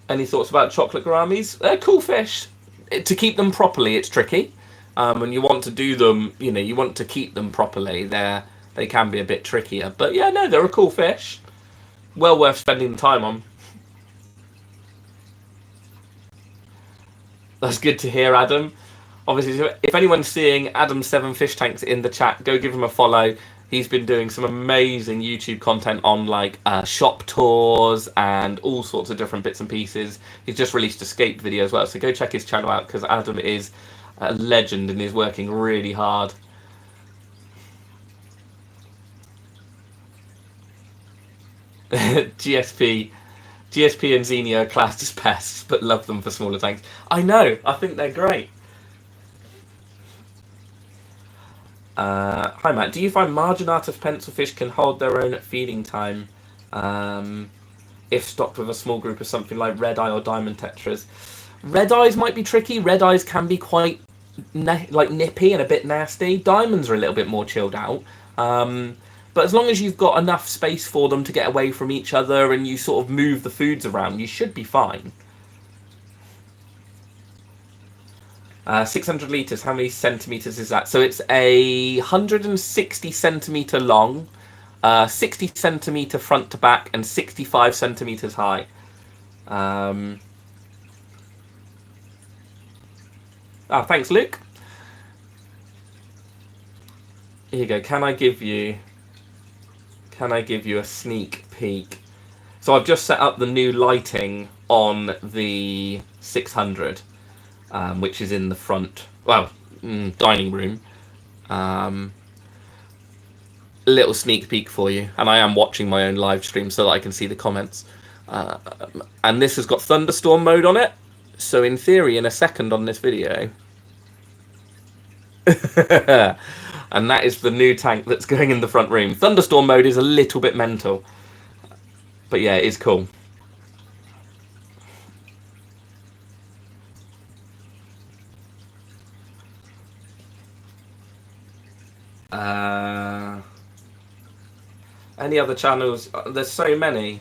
Any thoughts about chocolate gouramis? They're cool fish. To keep them properly, it's tricky. And you want to do them, you know, you want to keep them properly. They can be a bit trickier. But yeah, no, they're a cool fish. Well worth spending the time on. That's good to hear, Adam. Obviously, if anyone's seeing Adam's 7 fish tanks in the chat, go give him a follow. He's been doing some amazing YouTube content on like shop tours and all sorts of different bits and pieces. He's just released a scape video as well, so go check his channel out because Adam is a legend and is working really hard. GSP and Xenia are classed as pests, but love them for smaller tanks. I know, I think they're great. Hi Matt, do you find marginata pencilfish can hold their own at feeding time if stocked with a small group of something like red eye or diamond tetras? Red eyes might be tricky. Red eyes can be quite like nippy and a bit nasty. Diamonds are a little bit more chilled out. But as long as you've got enough space for them to get away from each other and you sort of move the foods around, you should be fine. 600 litres, how many centimetres is that? So it's a 160 centimetre long, 60 centimetre front to back, and 65 centimetres high. Thanks, Luke. Here you go. Can I give you a sneak peek? So I've just set up the new lighting on the 600. Which is in the front, dining room. A little sneak peek for you, and I am watching my own live stream so that I can see the comments. And this has got Thunderstorm mode on it, so in theory, in a second on this video. And that is the new tank that's going in the front room. Thunderstorm mode is a little bit mental, but yeah, it is cool. Any other channels? There's so many.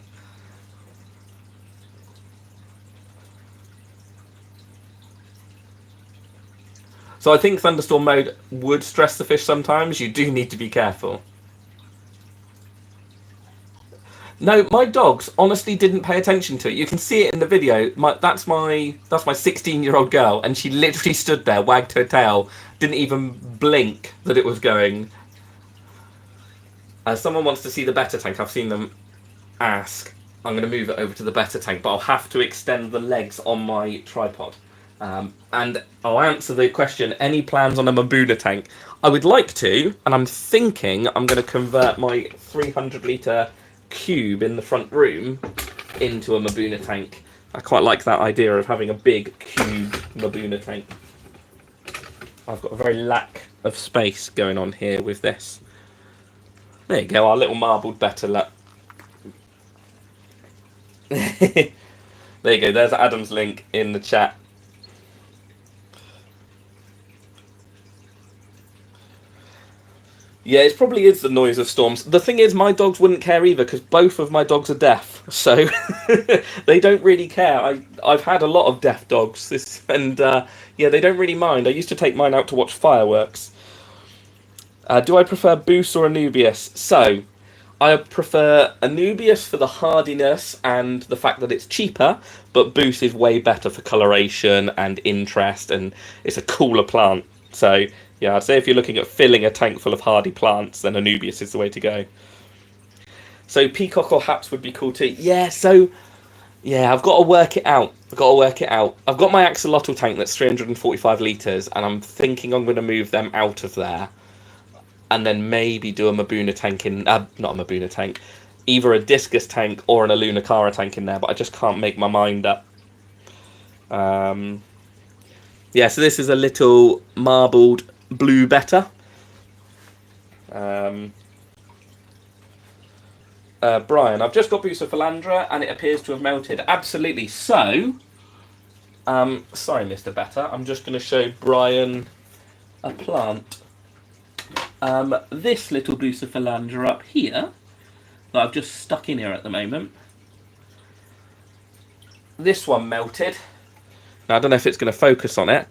So I think Thunderstorm mode would stress the fish sometimes. You do need to be careful. No, my dogs honestly didn't pay attention to it. You can see it in the video. That's my 16-year-old girl, and she literally stood there, wagged her tail, didn't even blink that it was going. Someone wants to see the Betta tank. I've seen them ask. I'm going to move it over to the Betta tank, but I'll have to extend the legs on my tripod. And I'll answer the question, any plans on a Mabuna tank? I would like to, and I'm thinking I'm going to convert my 300-litre cube in the front room into a Mabuna tank. I quite like that idea of having a big cube Mabuna tank. I've got a very lack of space going on here with this. There you go, our little marbled Betta. There you go, there's Adam's link in the chat. Yeah, it probably is the noise of storms. The thing is, my dogs wouldn't care either because both of my dogs are deaf, so they don't really care. I've had a lot of deaf dogs, and yeah, they don't really mind. I used to take mine out to watch fireworks. Do I prefer Boost or Anubius? So, I prefer Anubius for the hardiness and the fact that it's cheaper, but Boost is way better for coloration and interest, and it's a cooler plant. So, yeah, I'd say if you're looking at filling a tank full of hardy plants, then Anubius is the way to go. So, Peacock or Haps would be cool too. Yeah, so, yeah, I've got to work it out. I've got to work it out. I've got my axolotl tank that's 345 litres, and I'm thinking I'm going to move them out of there and then maybe do a Mabuna tank in, not a Mabuna tank, either a Discus tank or an Alunacara tank in there, but I just can't make my mind up. Yeah, so this is a little marbled blue Betta. Brian, I've just got Bucephalandra and it appears to have melted. Absolutely. So, sorry, Mr. Betta, I'm just going to show Brian a plant. This little Bucephalandra up here that I've just stuck in here at the moment. This one melted. Now I don't know if it's going to focus on it,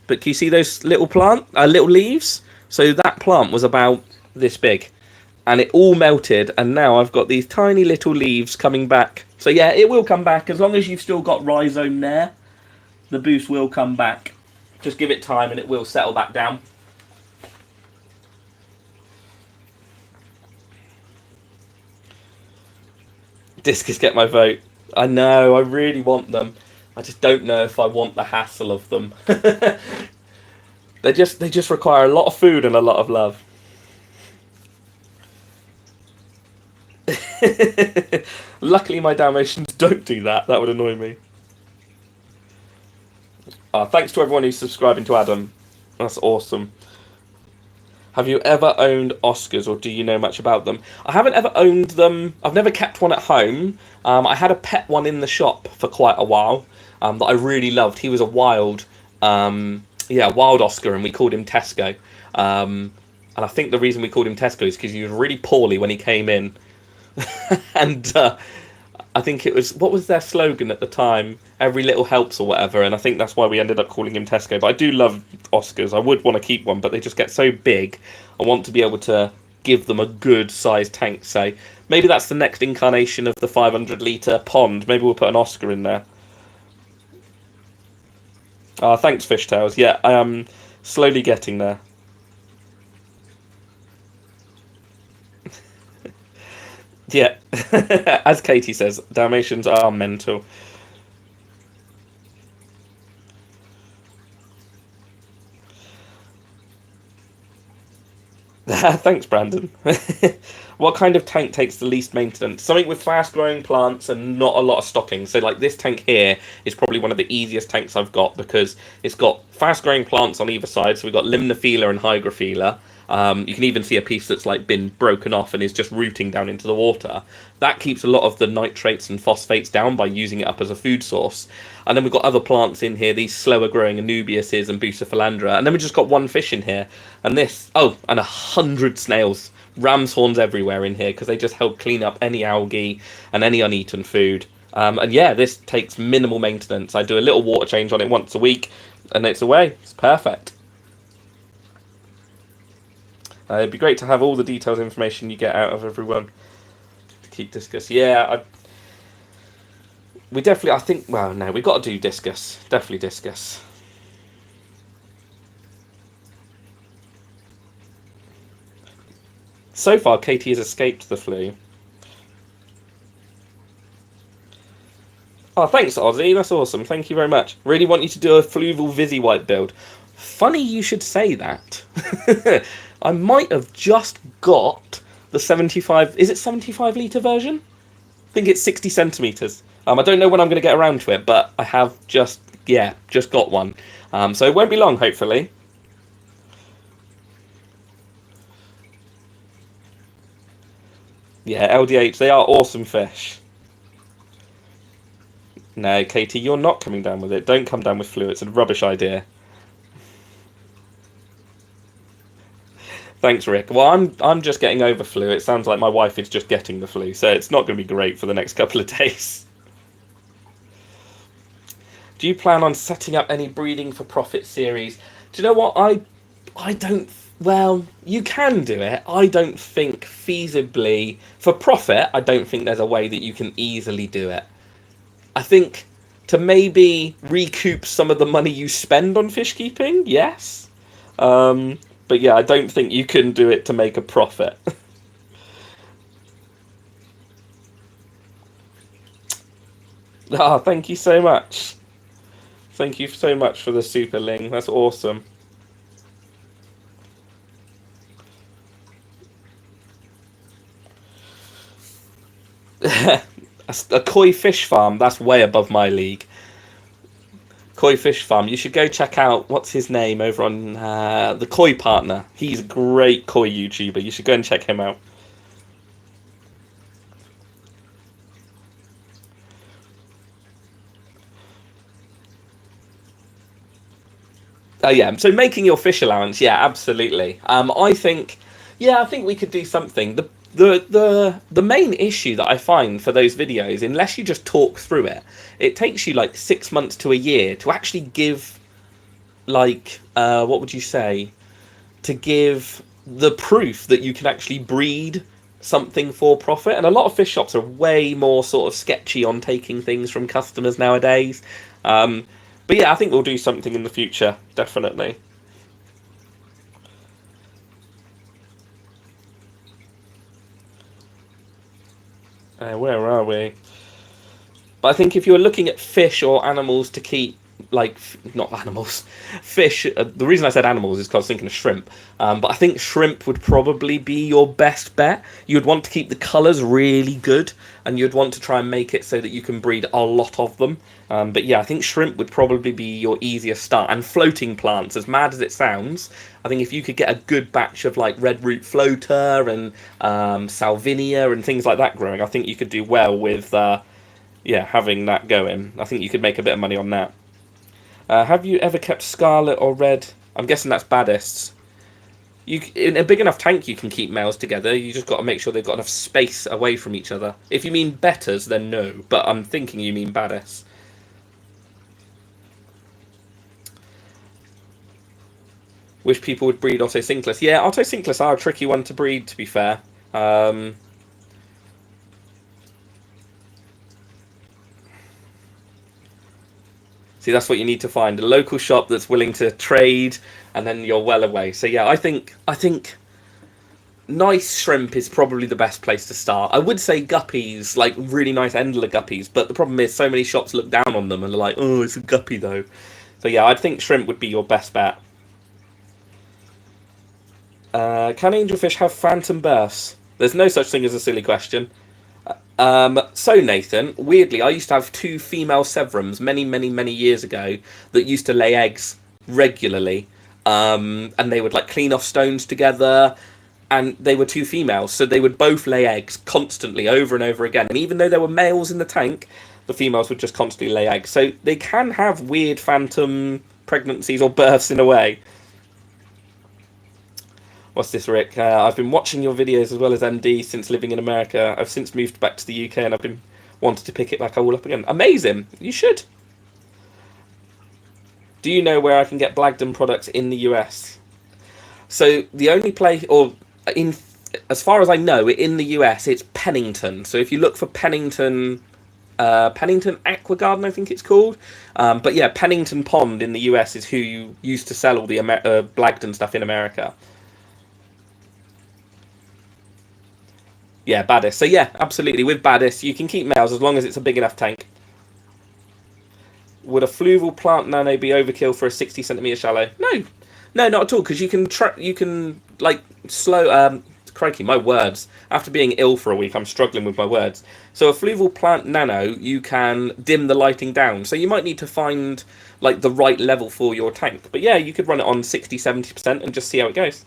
but can you see those little little leaves? So that plant was about this big, and it all melted, and now I've got these tiny little leaves coming back. So yeah, it will come back as long as you've still got rhizome there. The boost will come back. Just give it time, and it will settle back down. Discus, get my vote. I know, I really want them. I just don't know if I want the hassle of them. They just require a lot of food and a lot of love. Luckily, my Dalmatians don't do that. That would annoy me. Thanks to everyone who's subscribing to Adam. That's awesome. Have you ever owned Oscars, or do you know much about them? I haven't ever owned them. I've never kept one at home. I had a pet one in the shop for quite a while that I really loved. He was a wild Oscar, and we called him Tesco. And I think the reason we called him Tesco is because he was really poorly when he came in. And I think it was, what was their slogan at the time? Every little helps or whatever, and I think that's why we ended up calling him Tesco. But I do love Oscars. I would want to keep one, but they just get so big. I want to be able to give them a good sized tank. So maybe that's the next incarnation of the 500 litre pond. Maybe we'll put an Oscar in there. Thanks, Fishtails. Yeah, I am slowly getting there. Yeah, as Katie says, Dalmatians are mental. Thanks, Brandon. What kind of tank takes the least maintenance? Something with fast-growing plants and not a lot of stocking. So, like, this tank here is probably one of the easiest tanks I've got because it's got fast-growing plants on either side. So we've got Limnophila and Hygrophila. You can even see a piece that's like been broken off and is just rooting down into the water. That keeps a lot of the nitrates and phosphates down by using it up as a food source. And then we've got other plants in here, these slower growing Anubiuses and Bucephalandra. And then we've just got one fish in here. And this, and 100 snails. Ram's horns everywhere in here because they just help clean up any algae and any uneaten food. And yeah, this takes minimal maintenance. I do a little water change on it once a week and it's away. It's perfect. It'd be great to have all the detailed information you get out of everyone to keep Discus. Yeah, we definitely, I think, well, no, we've got to do Discus. Definitely Discus. So far, Katie has escaped the flu. Oh, thanks, Ozzy. That's awesome. Thank you very much. Really want you to do a Fluval Visi White build. Funny you should say that. I might have just got the 75... Is it 75 litre version? I think it's 60 centimetres. I don't know when I'm going to get around to it, but I have just got one. So it won't be long, hopefully. Yeah, LDH, they are awesome fish. No, Katie, you're not coming down with it. Don't come down with flu. It's a rubbish idea. Thanks, Rick. Well, I'm just getting over flu. It sounds like my wife is just getting the flu, so it's not going to be great for the next couple of days. Do you plan on setting up any breeding for profit series? Do you know what? I don't. Well, you can do it. I don't think feasibly for profit. I don't think there's a way that you can easily do it. I think to maybe recoup some of the money you spend on fish keeping, yes. But yeah, I don't think you can do it to make a profit. Ah, thank you so much. Thank you so much for the super Ling. That's awesome. A koi fish farm, that's way above my league. Koi fish farm. You should go check out what's his name over on the Koi Partner. He's a great koi YouTuber. You should go and check him out. Oh yeah, so making your fish allowance, yeah, absolutely. I think we could do something. The main issue that I find for those videos, unless you just talk through it, it takes you like 6 months to a year to actually give, like, what would you say, to give the proof that you can actually breed something for profit. And a lot of fish shops are way more sort of sketchy on taking things from customers nowadays. Um, but yeah, I think we'll do something in the future, definitely. Where are we? But I think if you're looking at fish or animals to keep, like, not animals, fish, the reason I said animals is because I was thinking of shrimp. But I think shrimp would probably be your best bet. You'd want to keep the colours really good, and you'd want to try and make it so that you can breed a lot of them. But yeah, I think shrimp would probably be your easiest start. And floating plants, as mad as it sounds, I think if you could get a good batch of like red root floater and salvinia and things like that growing, I think you could do well with yeah, having that going. I think you could make a bit of money on that. Have you ever kept scarlet or red? I'm guessing that's baddists. You in a big enough tank, you can keep males together. You just got to make sure they've got enough space away from each other. If you mean bettas, then no. But I'm thinking you mean baddists. Wish people would breed Otocinclus. Yeah, Otocinclus are a tricky one to breed, to be fair. Um, See, that's what you need to find, a local shop that's willing to trade, and then you're well away. So yeah, I think nice shrimp is probably the best place to start. I would say guppies, like really nice Endler guppies, but the problem is so many shops look down on them and are like, oh, it's a guppy though. So yeah, I think shrimp would be your best bet. Can angelfish have phantom bursts? There's no such thing as a silly question. So Nathan, weirdly, I used to have two female severums many, many, many years ago that used to lay eggs regularly, and they would like clean off stones together, and they were two females, so they would both lay eggs constantly over and over again. And even though there were males in the tank, the females would just constantly lay eggs. So they can have weird phantom pregnancies or births in a way. What's this, Rick? I've been watching your videos as well as MD since living in America. I've since moved back to the UK and I've been wanted to pick it back all up again. Amazing! You should. Do you know where I can get Blagdon products in the US? So the only place, or in as far as I know, in the US, it's Pennington. So if you look for Pennington, Pennington Aqua Garden, I think it's called. But yeah, Pennington Pond in the US is who used to sell all the Blagdon stuff in America. Yeah, Baddis. So yeah, absolutely. With Baddis, you can keep males as long as it's a big enough tank. Would a fluval plant nano be overkill for a 60 centimeter shallow? No, no, not at all. Because you can like slow. Crikey, my words. After being ill for a week, I'm struggling with my words. So a fluval plant nano, you can dim the lighting down. So you might need to find like the right level for your tank. But yeah, you could run it on 60-70% and just see how it goes.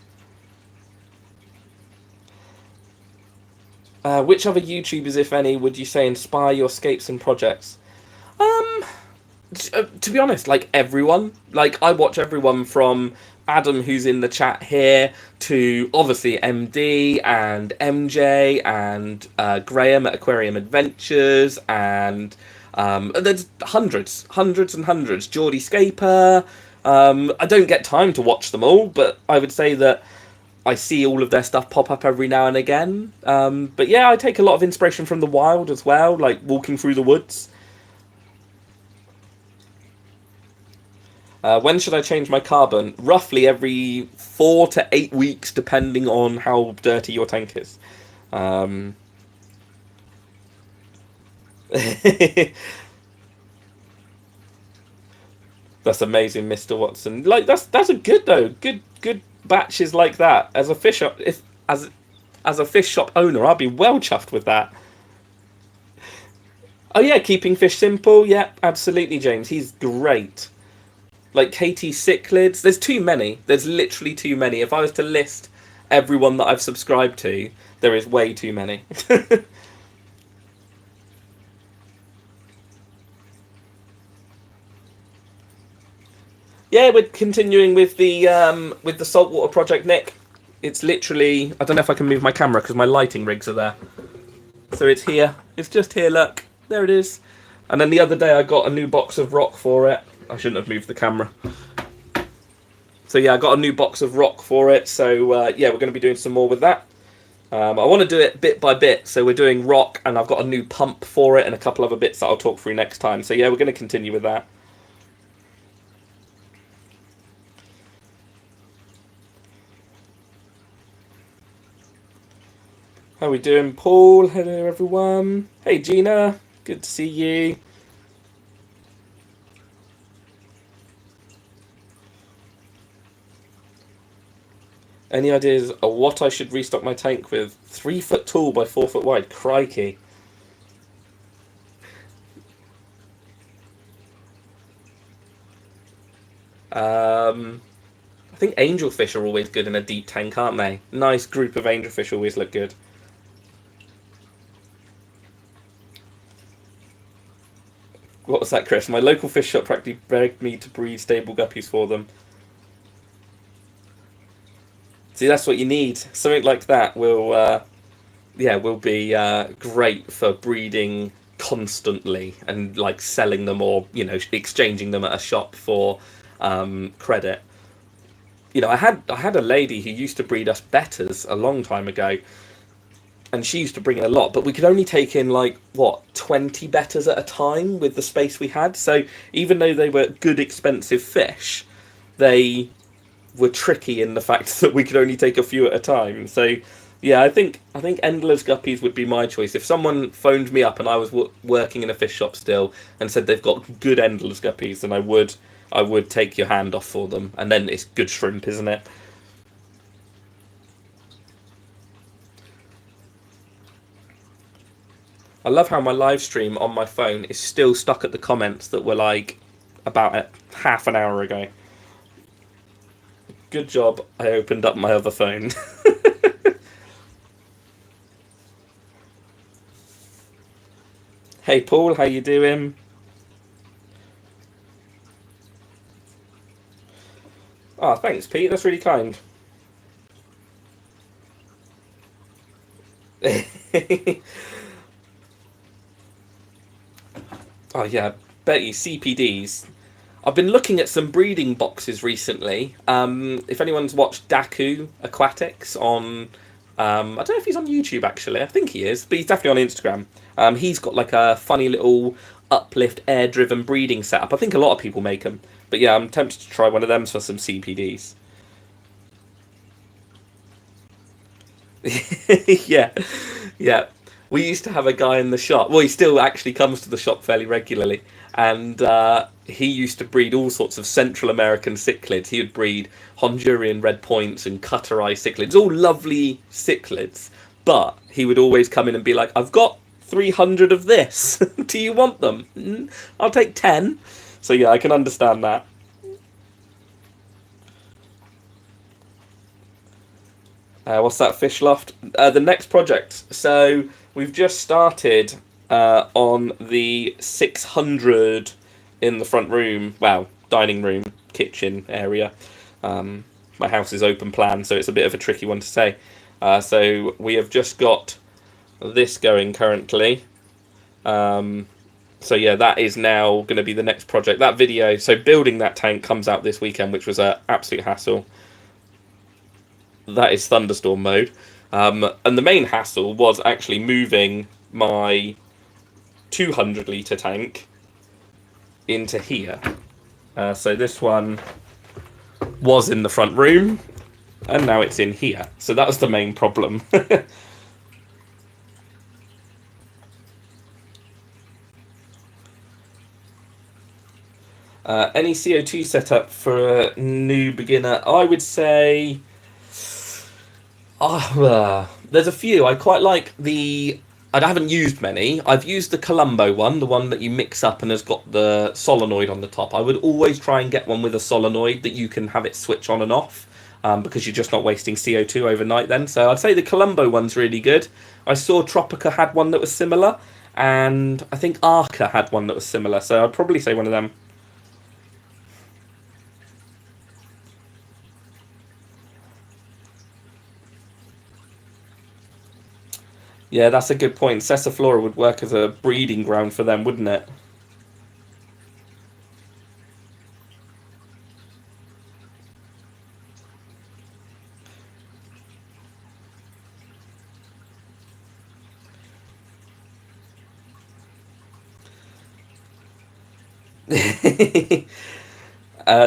Which other YouTubers, if any, would you say inspire your scapes and projects? Um, To be honest, like everyone, like I watch everyone from Adam, who's in the chat here, to obviously MD and MJ and Graham at Aquarium Adventures, and there's hundreds and hundreds. Geordie Scaper. I don't get time to watch them all, but I would say that I see all of their stuff pop up every now and again. But yeah, I take a lot of inspiration from the wild as well, like walking through the woods. When should I change my carbon? Roughly every 4 to 8 weeks, depending on how dirty your tank is. That's amazing, Mr. Watson. Like that's a good though. Good batches like that. As a fish shop, if as a fish shop owner, I'd be well chuffed with that. Oh yeah, keeping fish simple. Yep, absolutely, James. He's great. Like Katie's cichlids. There's too many. There's literally too many. If I was to list everyone that I've subscribed to, there is way too many. Yeah, we're continuing with the saltwater project, Nick. It's literally, I don't know if I can move my camera because my lighting rigs are there. So it's here. It's just here. Look, there it is. And then the other day I got a new box of rock for it. I shouldn't have moved the camera. So yeah, I got a new box of rock for it. So yeah, we're going to be doing some more with that. I want to do it bit by bit. So we're doing rock, and I've got a new pump for it and a couple other bits that I'll talk through next time. So yeah, we're going to continue with that. How we doing, Paul? Hello, everyone. Hey, Gina. Good to see you. Any ideas of what I should restock my tank with? 3 foot tall by 4 foot wide. Crikey. I think angelfish are always good in a deep tank, aren't they? Nice group of angelfish always look good. What was that, Chris? My local fish shop practically begged me to breed stable guppies for them. See, that's what you need. Something like that will, yeah, will be great for breeding constantly and like selling them, or exchanging them at a shop for credit. I had a lady who used to breed us bettas a long time ago, and she used to bring in a lot, but we could only take in like 20 bettas at a time with the space we had. So even though they were good, expensive fish, they were tricky in the fact that we could only take a few at a time. So yeah, I think Endlers guppies would be my choice. If someone phoned me up and I was working in a fish shop still and said they've got good Endlers guppies, then I would take your hand off for them. And then it's good shrimp, isn't it? I love how my live stream on my phone is still stuck at the comments that were like about half an hour ago. Good job, I opened up my other phone. Hey Paul, how you doing? Oh, thanks Pete, that's really kind. Oh yeah, Betty, CPDs. I've been looking at some breeding boxes recently. If anyone's watched Daku Aquatics on, I don't know if he's on YouTube actually. I think he is, but he's definitely on Instagram. He's got like a funny little uplift air-driven breeding setup. I think a lot of people make them, but yeah, I'm tempted to try one of them for some CPDs. Yeah, yeah. We used to have a guy in the shop. Well, he still actually comes to the shop fairly regularly, and he used to breed all sorts of Central American cichlids. He would breed Honduran red points and cutter eye cichlids, all lovely cichlids. But he would always come in and be like, "I've got 300 of this. Do you want them? I'll take 10." So yeah, I can understand that. What's that, fish loft? The next project. So we've just started on the 600 in the front room, well, dining room, kitchen area. My house is open plan, so it's a bit of a tricky one to say. So we have just got this going currently. So yeah, that is now going to be the next project. That video, so building that tank comes out this weekend, which was an absolute hassle. That is Thunderstorm mode. And the main hassle was actually moving my 200 litre tank into here. So this one was in the front room, and now it's in here. So that was the main problem. Any CO2 setup for a new beginner? I would say there's a few. I quite like the... I haven't used many. I've used the Colombo one, the one that you mix up and has got the solenoid on the top. I would always try and get one with a solenoid that you can have it switch on and off, because you're just not wasting CO2 overnight then. So I'd say the Colombo one's really good. I saw Tropica had one that was similar, and I think Arca had one that was similar. So I'd probably say one of them. Yeah, that's a good point. Cessiflora would work as a breeding ground for them, wouldn't it?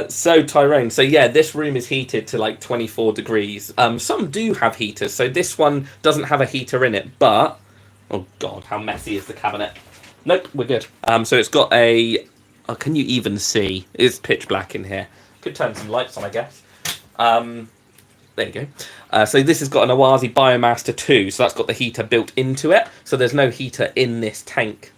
So Tyrone, so yeah, this room is heated to like 24 degrees. Some do have heaters, so this one doesn't have a heater in it, but oh god, how messy is the cabinet? Nope, we're good. So it's got a... Oh, can you even see? It's pitch black in here. Could turn some lights on, I guess. There you go. So this has got an Oazi Biomaster 2, so that's got the heater built into it. So there's no heater in this tank.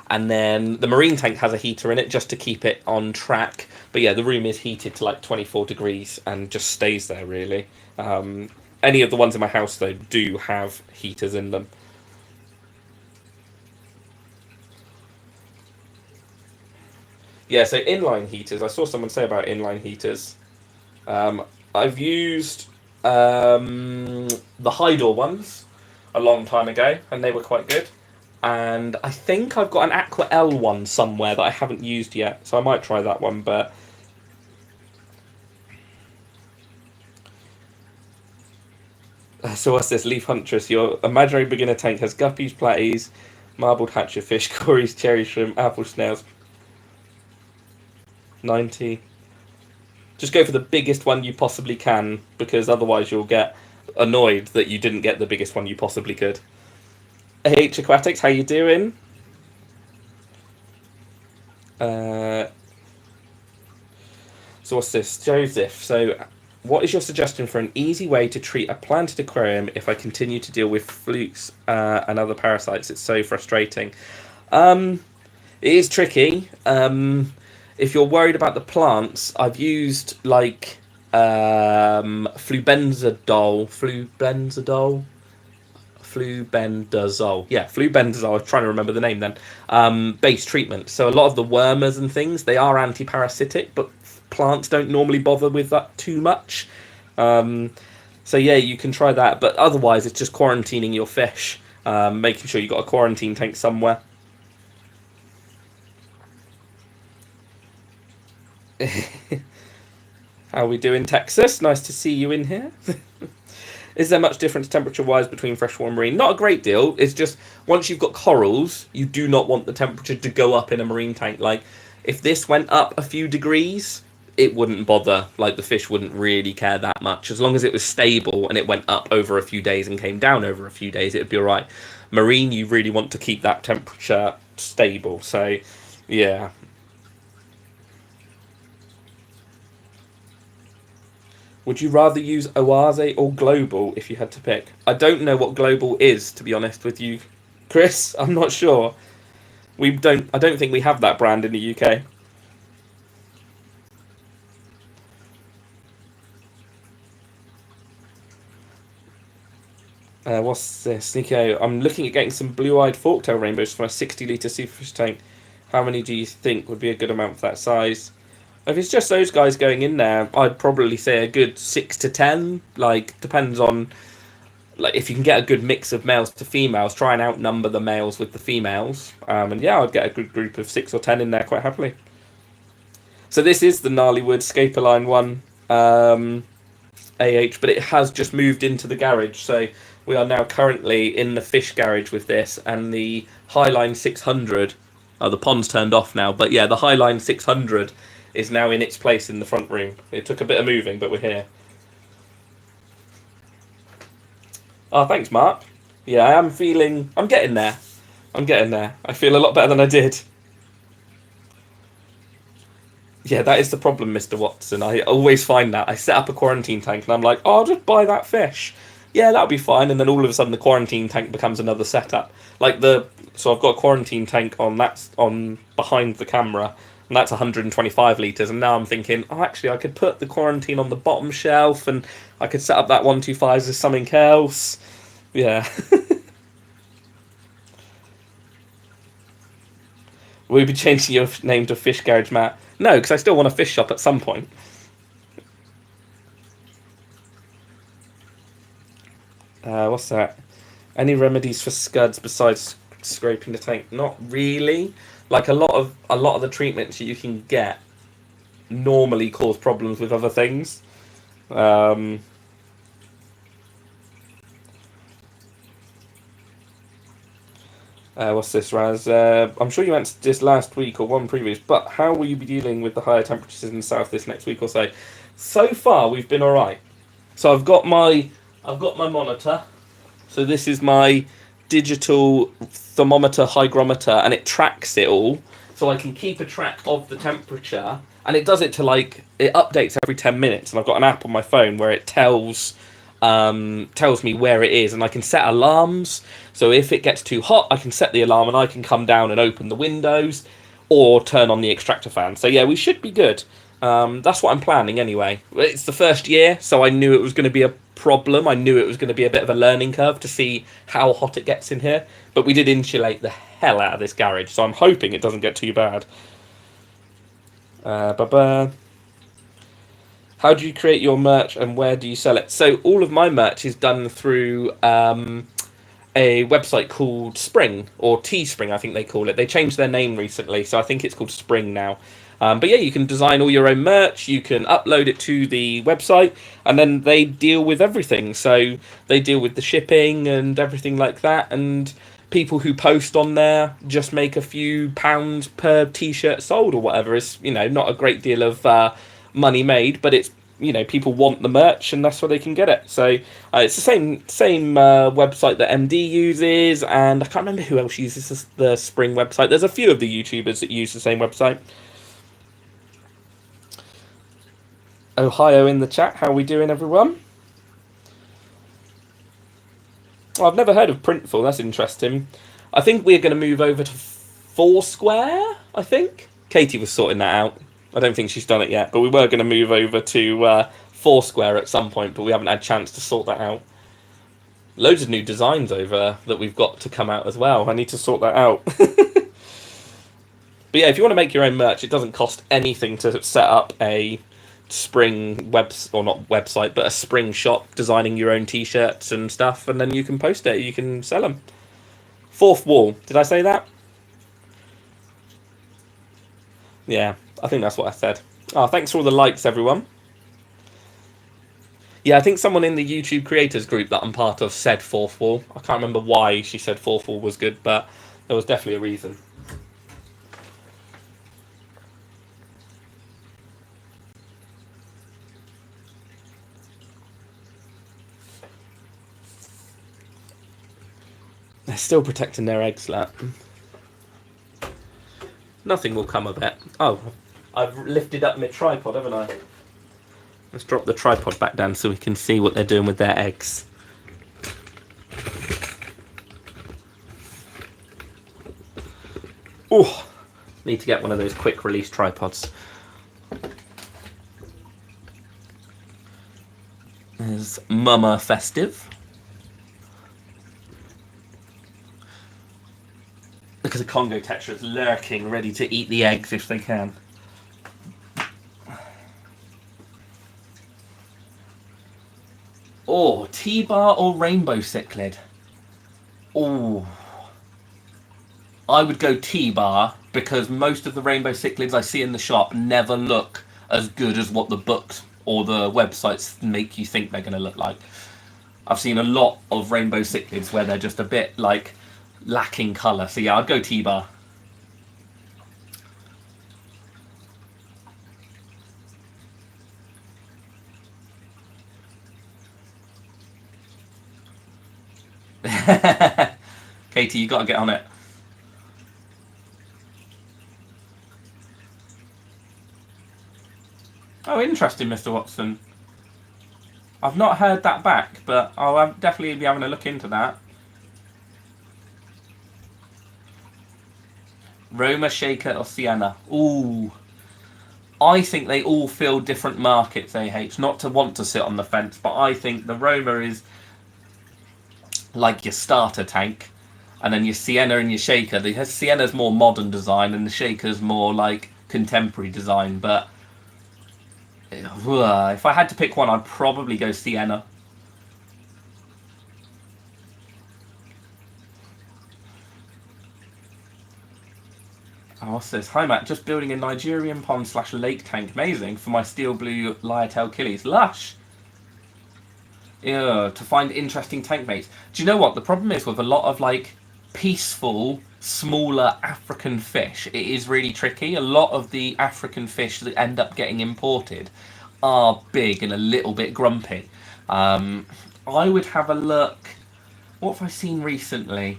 And then the marine tank has a heater in it just to keep it on track. But yeah, the room is heated to like 24 degrees and just stays there, really. Any of the ones in my house, though, do have heaters in them. Yeah, so inline heaters. I saw someone say about inline heaters. I've used the Hydor ones a long time ago, and they were quite good. And I think I've got an Aqua L one somewhere that I haven't used yet, so I might try that one, but... So what's this? Leaf Huntress. Your imaginary beginner tank has guppies, platies, marbled hatchetfish, cories, cherry shrimp, apple snails. 90. Just go for the biggest one you possibly can, because otherwise you'll get annoyed that you didn't get the biggest one you possibly could. Hey Aquatics, how you doing? So what's this? Joseph. So what is your suggestion for an easy way to treat a planted aquarium if I continue to deal with flukes and other parasites? It's so frustrating. It is tricky. If you're worried about the plants, I've used like flubendazole. Yeah, flubendazole. I was trying to remember the name then. Base treatment. So a lot of the wormers and things, they are anti-parasitic, but plants don't normally bother with that too much. So yeah, you can try that, but otherwise it's just quarantining your fish, making sure you've got a quarantine tank somewhere. How are we doing, Texas? Nice to see you in here. Is there much difference temperature-wise between freshwater and marine? Not a great deal. It's just, once you've got corals, you do not want the temperature to go up in a marine tank. Like, if this went up a few degrees, it wouldn't bother. Like, the fish wouldn't really care that much. As long as it was stable and it went up over a few days and came down over a few days, it would be all right. Marine, you really want to keep that temperature stable. So, yeah. Would you rather use Oase or Global if you had to pick? I don't know what Global is, to be honest with you, Chris. I'm not sure. I don't think we have that brand in the UK. What's this? Nico, I'm looking at getting some blue-eyed forktail rainbows for my 60-litre superfish tank. How many do you think would be a good amount for that size? If it's just those guys going in there, I'd probably say a good 6 to 10. Like, depends on, like, if you can get a good mix of males to females, try and outnumber the males with the females. And yeah, I'd get a good group of 6 or 10 in there quite happily. So this is the Gnarlywood Scapeline one but it has just moved into the garage. So we are now currently in the fish garage with this, and the Highline 600. Oh, the pond's turned off now, but yeah, the Highline 600 is now in its place in the front room. It took a bit of moving, but we're here. Oh, thanks, Mark. Yeah, I'm getting there. I feel a lot better than I did. Yeah, that is the problem, Mr. Watson. I always find that. I set up a quarantine tank and I'm like, oh, I'll just buy that fish. Yeah, that'll be fine. And then all of a sudden the quarantine tank becomes another setup. So I've got a quarantine tank on behind the camera, and that's 125 litres. And now I'm thinking, oh, actually, I could put the quarantine on the bottom shelf and I could set up that 125 as something else. Yeah. Will you be changing your name to Fish Garage Matt? No, because I still want a fish shop at some point. What's that? Any remedies for scuds besides scraping the tank? Not really. Like a lot of the treatments you can get normally cause problems with other things. What's this, Raz? I'm sure you answered this last week or one previous, but how will you be dealing with the higher temperatures in the south this next week or so? So far, we've been all right. So I've got my monitor. So this is my digital thermometer, hygrometer, and it tracks it all. So I can keep a track of the temperature, and it does it to it updates every 10 minutes. And I've got an app on my phone where it tells me where it is, and I can set alarms. So if it gets too hot, I can set the alarm and I can come down and open the windows or turn on the extractor fan. So yeah, we should be good. That's what I'm planning anyway. It's the first year, so I knew it was going to be a problem. I knew it was going to be a bit of a learning curve to see how hot it gets in here. But we did insulate the hell out of this garage, so I'm hoping it doesn't get too bad. How do you create your merch and where do you sell it? So all of my merch is done through a website called Spring, or Teespring, I think they call it. They changed their name recently, so I think it's called Spring now. But yeah, you can design all your own merch, you can upload it to the website, and then they deal with everything. So they deal with the shipping and everything like that, and people who post on there just make a few pounds per t-shirt sold or whatever. It's, not a great deal of money made, but it's, people want the merch and that's where they can get it. So it's the same website that MD uses, and I can't remember who else uses the Spring website. There's a few of the YouTubers that use the same website. Ohio in the chat, how are we doing, everyone? Oh, I've never heard of Printful, that's interesting. I think we're going to move over to Foursquare, I think. Katie was sorting that out. I don't think she's done it yet, but we were going to move over to Foursquare at some point, but we haven't had a chance to sort that out. Loads of new designs over that we've got to come out as well. I need to sort that out. But yeah, if you want to make your own merch, it doesn't cost anything to set up a Spring not website, but a Spring shop, designing your own t-shirts and stuff, and then you can post it, you can sell them. Fourth wall, did I say that? Yeah, I think that's what I said. Oh, thanks for all the likes, everyone. Yeah, I think someone in the YouTube creators group that I'm part of said fourth wall. I can't remember why she said fourth wall was good, but there was definitely a reason. They're still protecting their eggs, lad. Nothing will come of it. Oh, I've lifted up my tripod, haven't I? Let's drop the tripod back down so we can see what they're doing with their eggs. Oh, need to get one of those quick release tripods. There's Mama Festive. Look at the Congo tetras lurking, ready to eat the eggs if they can. Oh, T-bar or rainbow cichlid? Oh, I would go T-bar because most of the rainbow cichlids I see in the shop never look as good as what the books or the websites make you think they're going to look like. I've seen a lot of rainbow cichlids where they're just a bit like lacking colour. So yeah, I'd go T-bar. Katie, you got to get on it. Oh, interesting, Mr. Watson. I've not heard that back, but I'll definitely be having a look into that. Roma, Shaker, or Sienna? Ooh. I think they all fill different markets, AH. Not to want to sit on the fence, but I think the Roma is like your starter tank, and then your Sienna and your Shaker. The Sienna's more modern design, and the Shaker's more like contemporary design. But if I had to pick one, I'd probably go Sienna. Oh, what's this? Hi Matt, just building a Nigerian pond / lake tank. Amazing for my steel blue Lyotell killies. Lush. Yeah, to find interesting tank mates. Do you know what the problem is with a lot of like peaceful, smaller African fish? It is really tricky. A lot of the African fish that end up getting imported are big and a little bit grumpy. I would have a look. What have I seen recently?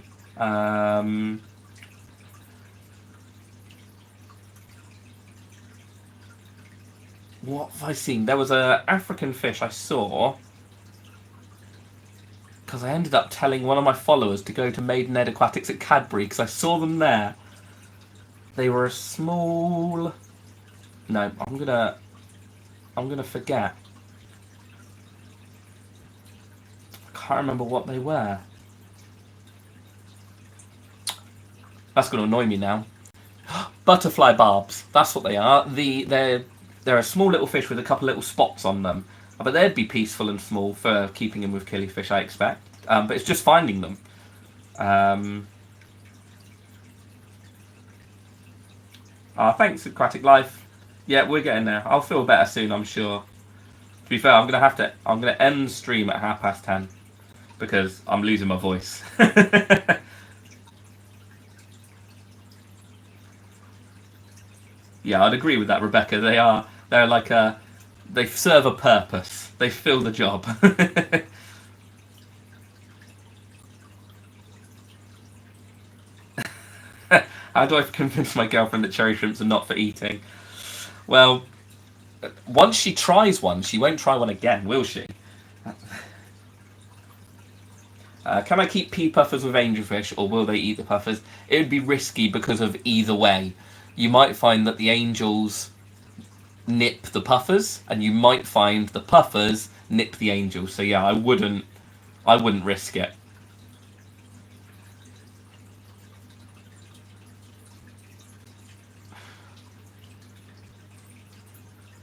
What have I seen? There was a African fish I saw because I ended up telling one of my followers to go to Maidenhead Aquatics at Cadbury because I saw them there. They were a small. No, I'm gonna forget. I can't remember what they were. That's gonna annoy me now. Butterfly barbs. That's what they are. They're a small little fish with a couple little spots on them. But they'd be peaceful and small for keeping in with killifish, I expect. But it's just finding them. Thanks, Aquatic Life. Yeah, we're getting there. I'll feel better soon, I'm sure. To be fair, I'm gonna end stream at 10:30 because I'm losing my voice. Yeah, I'd agree with that, Rebecca. They're like they serve a purpose. They fill the job. How do I convince my girlfriend that cherry shrimps are not for eating? Well, once she tries one, she won't try one again, will she? Can I keep pea puffers with angelfish, or will they eat the puffers? It would be risky because of either way. You might find that the angels nip the puffers, and you might find the puffers nip the angels. So yeah, I wouldn't risk it.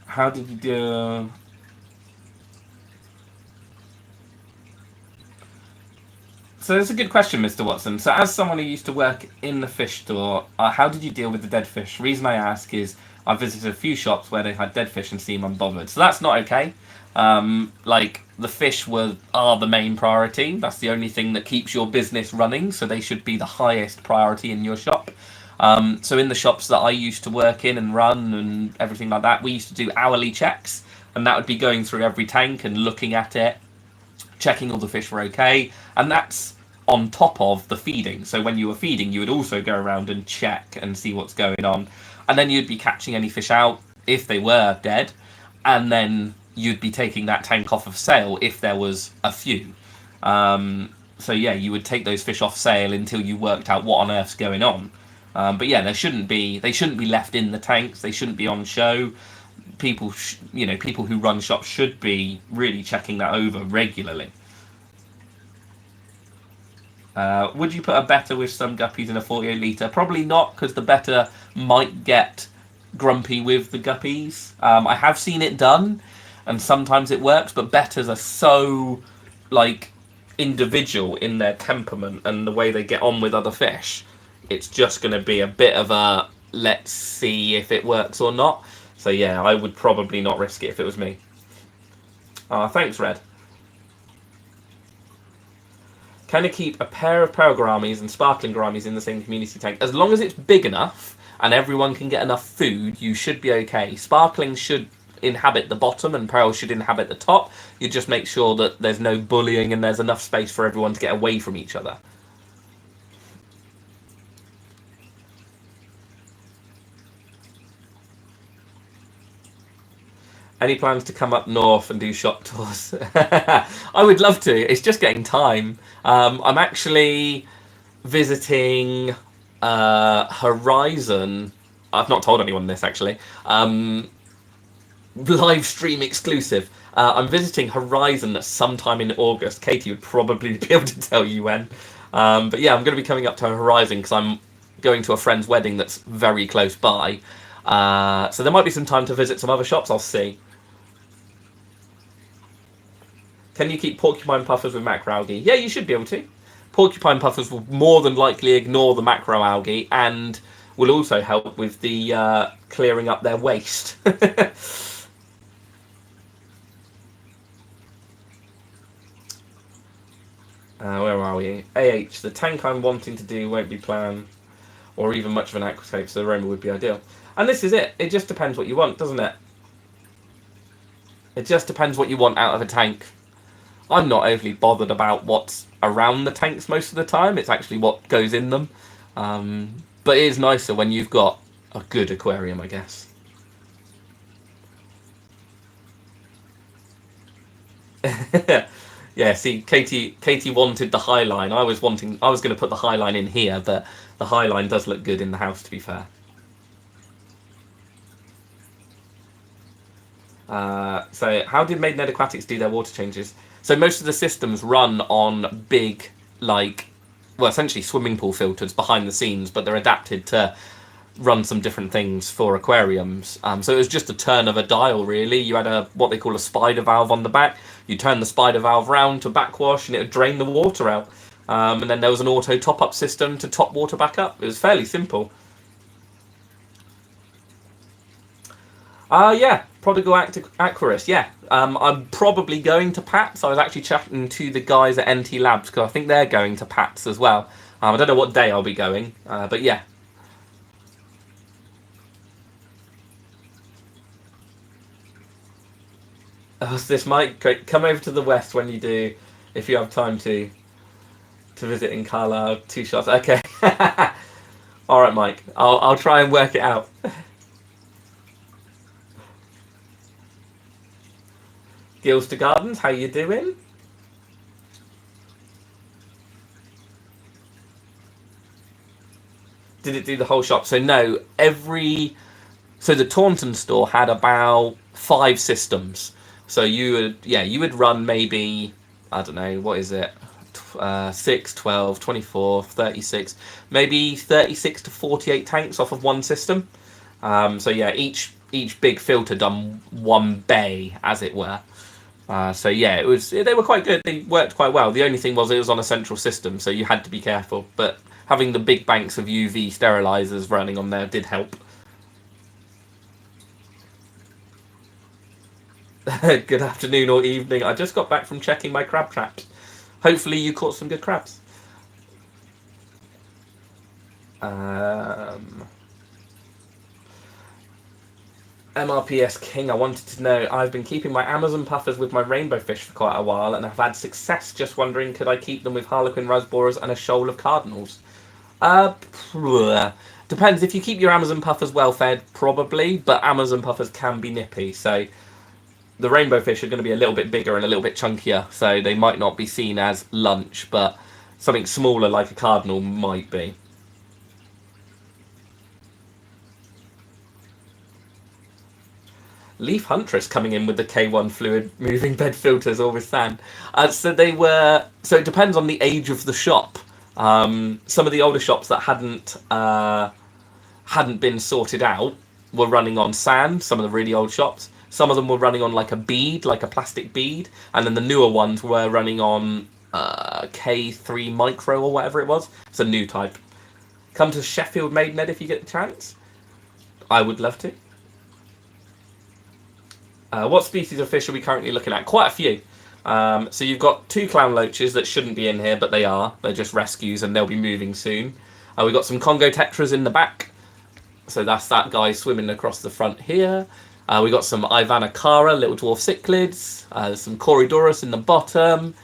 How did you do? So that's a good question, Mr. Watson. So as someone who used to work in the fish store, how did you deal with the dead fish? Reason I ask is I've visited a few shops where they had dead fish and seem unbothered. So that's not okay. Like the fish are the main priority. That's the only thing that keeps your business running. So they should be the highest priority in your shop. So in the shops that I used to work in and run and everything like that, we used to do hourly checks, and that would be going through every tank and looking at it, checking all the fish were okay, and that's on top of the feeding. So when you were feeding, you would also go around and check and see what's going on, and then you'd be catching any fish out if they were dead, and then you'd be taking that tank off of sale if there was a few. So yeah, you would take those fish off sale until you worked out what on earth's going on. But yeah, they shouldn't be left in the tanks. They shouldn't be on show. People who run shops should be really checking that over regularly. Would you put a Betta with some guppies in a 48 litre? Probably not, because the Betta might get grumpy with the guppies. I have seen it done, and sometimes it works, but Bettas are so, like, individual in their temperament and the way they get on with other fish. It's just going to be a bit of a let's see if it works or not. So yeah, I would probably not risk it if it was me. Thanks, Red. Can I keep a pair of pearl gouramis and sparkling gouramis in the same community tank? As long as it's big enough and everyone can get enough food, you should be okay. Sparkling should inhabit the bottom and pearl should inhabit the top. You just make sure that there's no bullying and there's enough space for everyone to get away from each other. Any plans to come up north and do shop tours? I would love to. It's just getting time. I'm actually visiting Horizon. I've not told anyone this actually. Live stream exclusive. I'm visiting Horizon sometime in August. Katie would probably be able to tell you when. But yeah, I'm going to be coming up to Horizon because I'm going to a friend's wedding that's very close by. So there might be some time to visit some other shops. I'll see. Can you keep porcupine puffers with macroalgae? Yeah, you should be able to. Porcupine puffers will more than likely ignore the macroalgae and will also help with the clearing up their waste. Where are we? AH, the tank I'm wanting to do won't be planned or even much of an aquascape, so the Roma would be ideal. And this is it. It just depends what you want, doesn't it? It just depends what you want out of a tank. I'm not overly bothered about what's around the tanks most of the time. It's actually what goes in them. But it is nicer when you've got a good aquarium, I guess. Yeah, see, Katie wanted the high line. I was going to put the high line in here, but the high line does look good in the house, to be fair. So how did Maidenhead Aquatics do their water changes? So most of the systems run on big, essentially swimming pool filters behind the scenes, but they're adapted to run some different things for aquariums. So it was just a turn of a dial, really. You had what they call a spider valve on the back. You turn the spider valve round to backwash, and it would drain the water out. And then there was an auto top-up system to top water back up. It was fairly simple. Yeah, Prodigal Aquarist, yeah. I'm probably going to PATS. I was actually chatting to the guys at NT Labs because I think they're going to PATS as well. I don't know what day I'll be going, but yeah. Oh, this might come over to the west when you do, if you have time to visit in Carlisle. 2 shots, okay. All right, Mike. I'll try and work it out. Gilster Gardens, how you doing? Did it do the whole shop? So no, so the Taunton store had about 5 systems. So you would run maybe, I don't know, what is it? 6, 12, 24, 36, maybe 36 to 48 tanks off of one system. So yeah, each big filter done one bay, as it were. So yeah, they were quite good. They worked quite well. The only thing was it was on a central system, so you had to be careful. But having the big banks of UV sterilizers running on there did help. Good afternoon or evening. I just got back from checking my crab traps. Hopefully you caught some good crabs. MRPS King, I wanted to know, I've been keeping my Amazon puffers with my rainbow fish for quite a while and I've had success. Just wondering, could I keep them with harlequin rasboras and a shoal of cardinals? Depends. If you keep your Amazon puffers well fed, probably, but Amazon puffers can be nippy, so the rainbow fish are going to be a little bit bigger and a little bit chunkier, so they might not be seen as lunch, but something smaller like a cardinal might be. Leaf Huntress coming in with the K1 fluid moving bed filters all with sand. So it depends on the age of the shop. Some of the older shops that hadn't been sorted out were running on sand. Some of the really old shops. Some of them were running on like a bead, like a plastic bead, and then the newer ones were running on K3 Micro or whatever it was. It's a new type. Come to Sheffield Maidenhead if you get the chance. I would love to. What species of fish are we currently looking at? Quite a few. So you've got 2 clown loaches that shouldn't be in here, but they are. They're just rescues and they'll be moving soon. We've got some Congo tetras in the back. So that's that guy swimming across the front here. We've got some Ivanacara, little dwarf cichlids. There's some Corydoras in the bottom.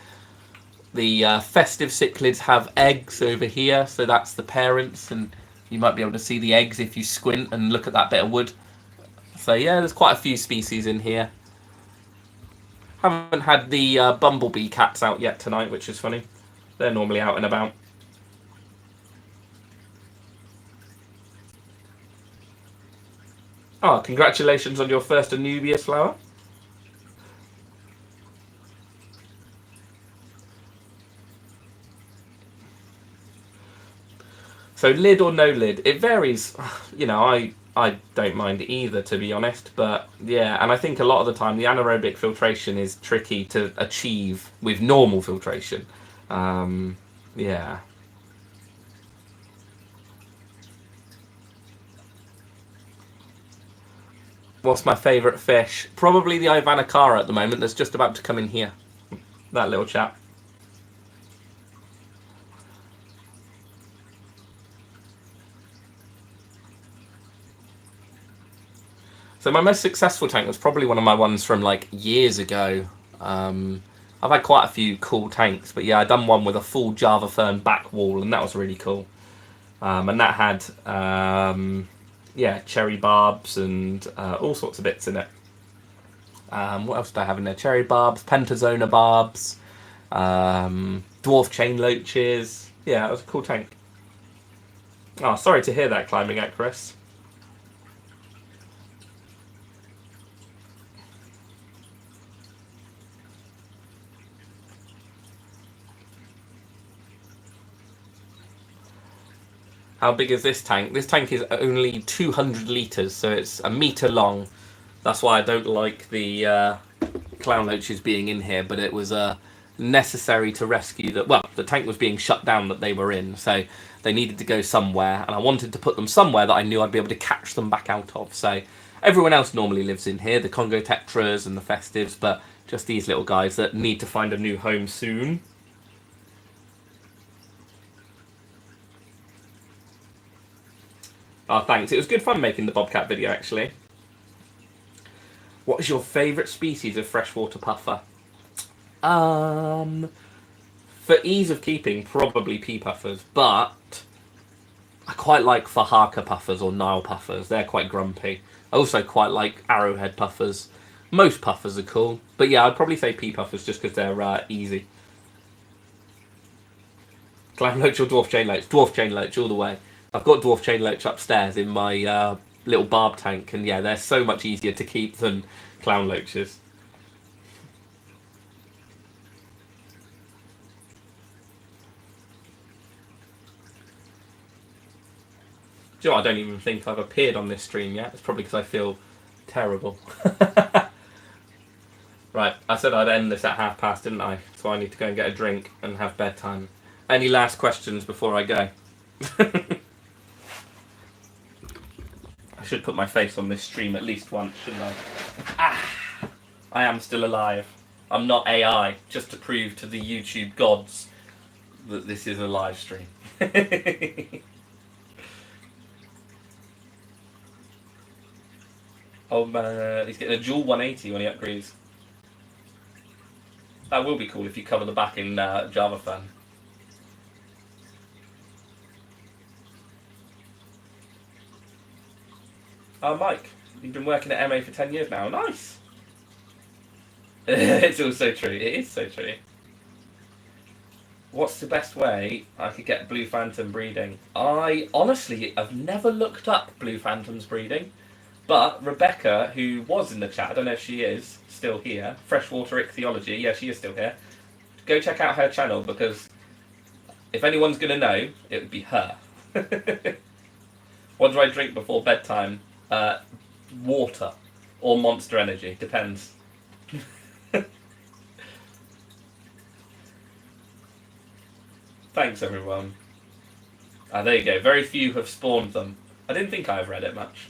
The festive cichlids have eggs over here, so that's the parents, and you might be able to see the eggs if you squint and look at that bit of wood. So yeah, there's quite a few species in here. Haven't had the bumblebee cats out yet tonight, which is funny. They're normally out and about. Oh, congratulations on your first Anubias flower. So lid or no lid, it varies. You know, I don't mind either, to be honest. But yeah, and I think a lot of the time the anaerobic filtration is tricky to achieve with normal filtration. Yeah. What's my favourite fish? Probably the Ivanacara at the moment that's just about to come in here. That little chap. So my most successful tank was probably one of my ones from like years ago. I've had quite a few cool tanks, but yeah, I done one with a full Java Fern back wall, and that was really cool. And that had yeah, cherry barbs and all sorts of bits in it. What else did I have in there? Cherry barbs, pentazona barbs, dwarf chain loaches. Yeah, it was a cool tank. Oh, sorry to hear that, climbing at Chris. How big is this tank? This tank is only 200 litres, so it's a metre long. That's why I don't like the clown loaches being in here, but it was necessary to rescue that. Well, the tank was being shut down that they were in, so they needed to go somewhere, and I wanted to put them somewhere that I knew I'd be able to catch them back out of. So everyone else normally lives in here, the Congo tetras and the festives, but just these little guys that need to find a new home soon. Oh, thanks. It was good fun making the bobcat video, actually. What is your favourite species of freshwater puffer? For ease of keeping, probably pea puffers, but I quite like Fahaka puffers or Nile puffers. They're quite grumpy. I also quite like arrowhead puffers. Most puffers are cool, but yeah, I'd probably say pea puffers just because they're easy. Clown loach or dwarf chain loach? Dwarf chain loach all the way. I've got dwarf chain loach upstairs in my little barb tank, and yeah, they're so much easier to keep than clown loaches. Do you know what? I don't even think I've appeared on this stream yet. It's probably because I feel terrible. Right, I said I'd end this at past, didn't I? So I need to go and get a drink and have bedtime. Any last questions before I go? I should put my face on this stream at least once, shouldn't I? Ah! I am still alive. I'm not AI, just to prove to the YouTube gods that this is a live stream. Oh man, he's getting a dual 180 when he upgrades. That will be cool if you cover the back in Java Fern. Oh, Mike, you've been working at MA for 10 years now. Nice. It's also true. It is so true. What's the best way I could get Blue Phantom breeding? I honestly have never looked up Blue Phantom's breeding, but Rebecca, who was in the chat, I don't know if she is still here, Freshwater Ichthyology, yeah, she is still here. Go check out her channel because If anyone's going to know, it would be her. What do I drink before bedtime? Water or Monster Energy, depends. Thanks, everyone. Ah, there you go. Very few have spawned them. I didn't think I've read it much.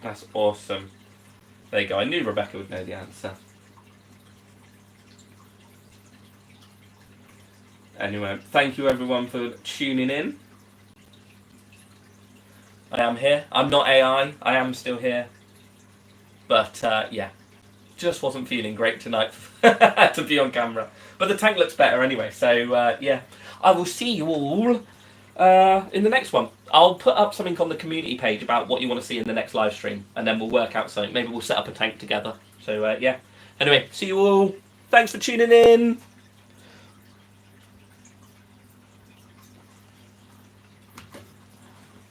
That's awesome. There you go. I knew Rebecca would know the answer. Anyway, thank you everyone for tuning in. I am here. I'm not AI. I am still here. But yeah, just wasn't feeling great tonight to be on camera. But the tank looks better anyway. So yeah, I will see you all in the next one. I'll put up something on the community page about what you want to see in the next live stream, and then we'll work out something. Maybe we'll set up a tank together. So yeah. Anyway, see you all. Thanks for tuning in.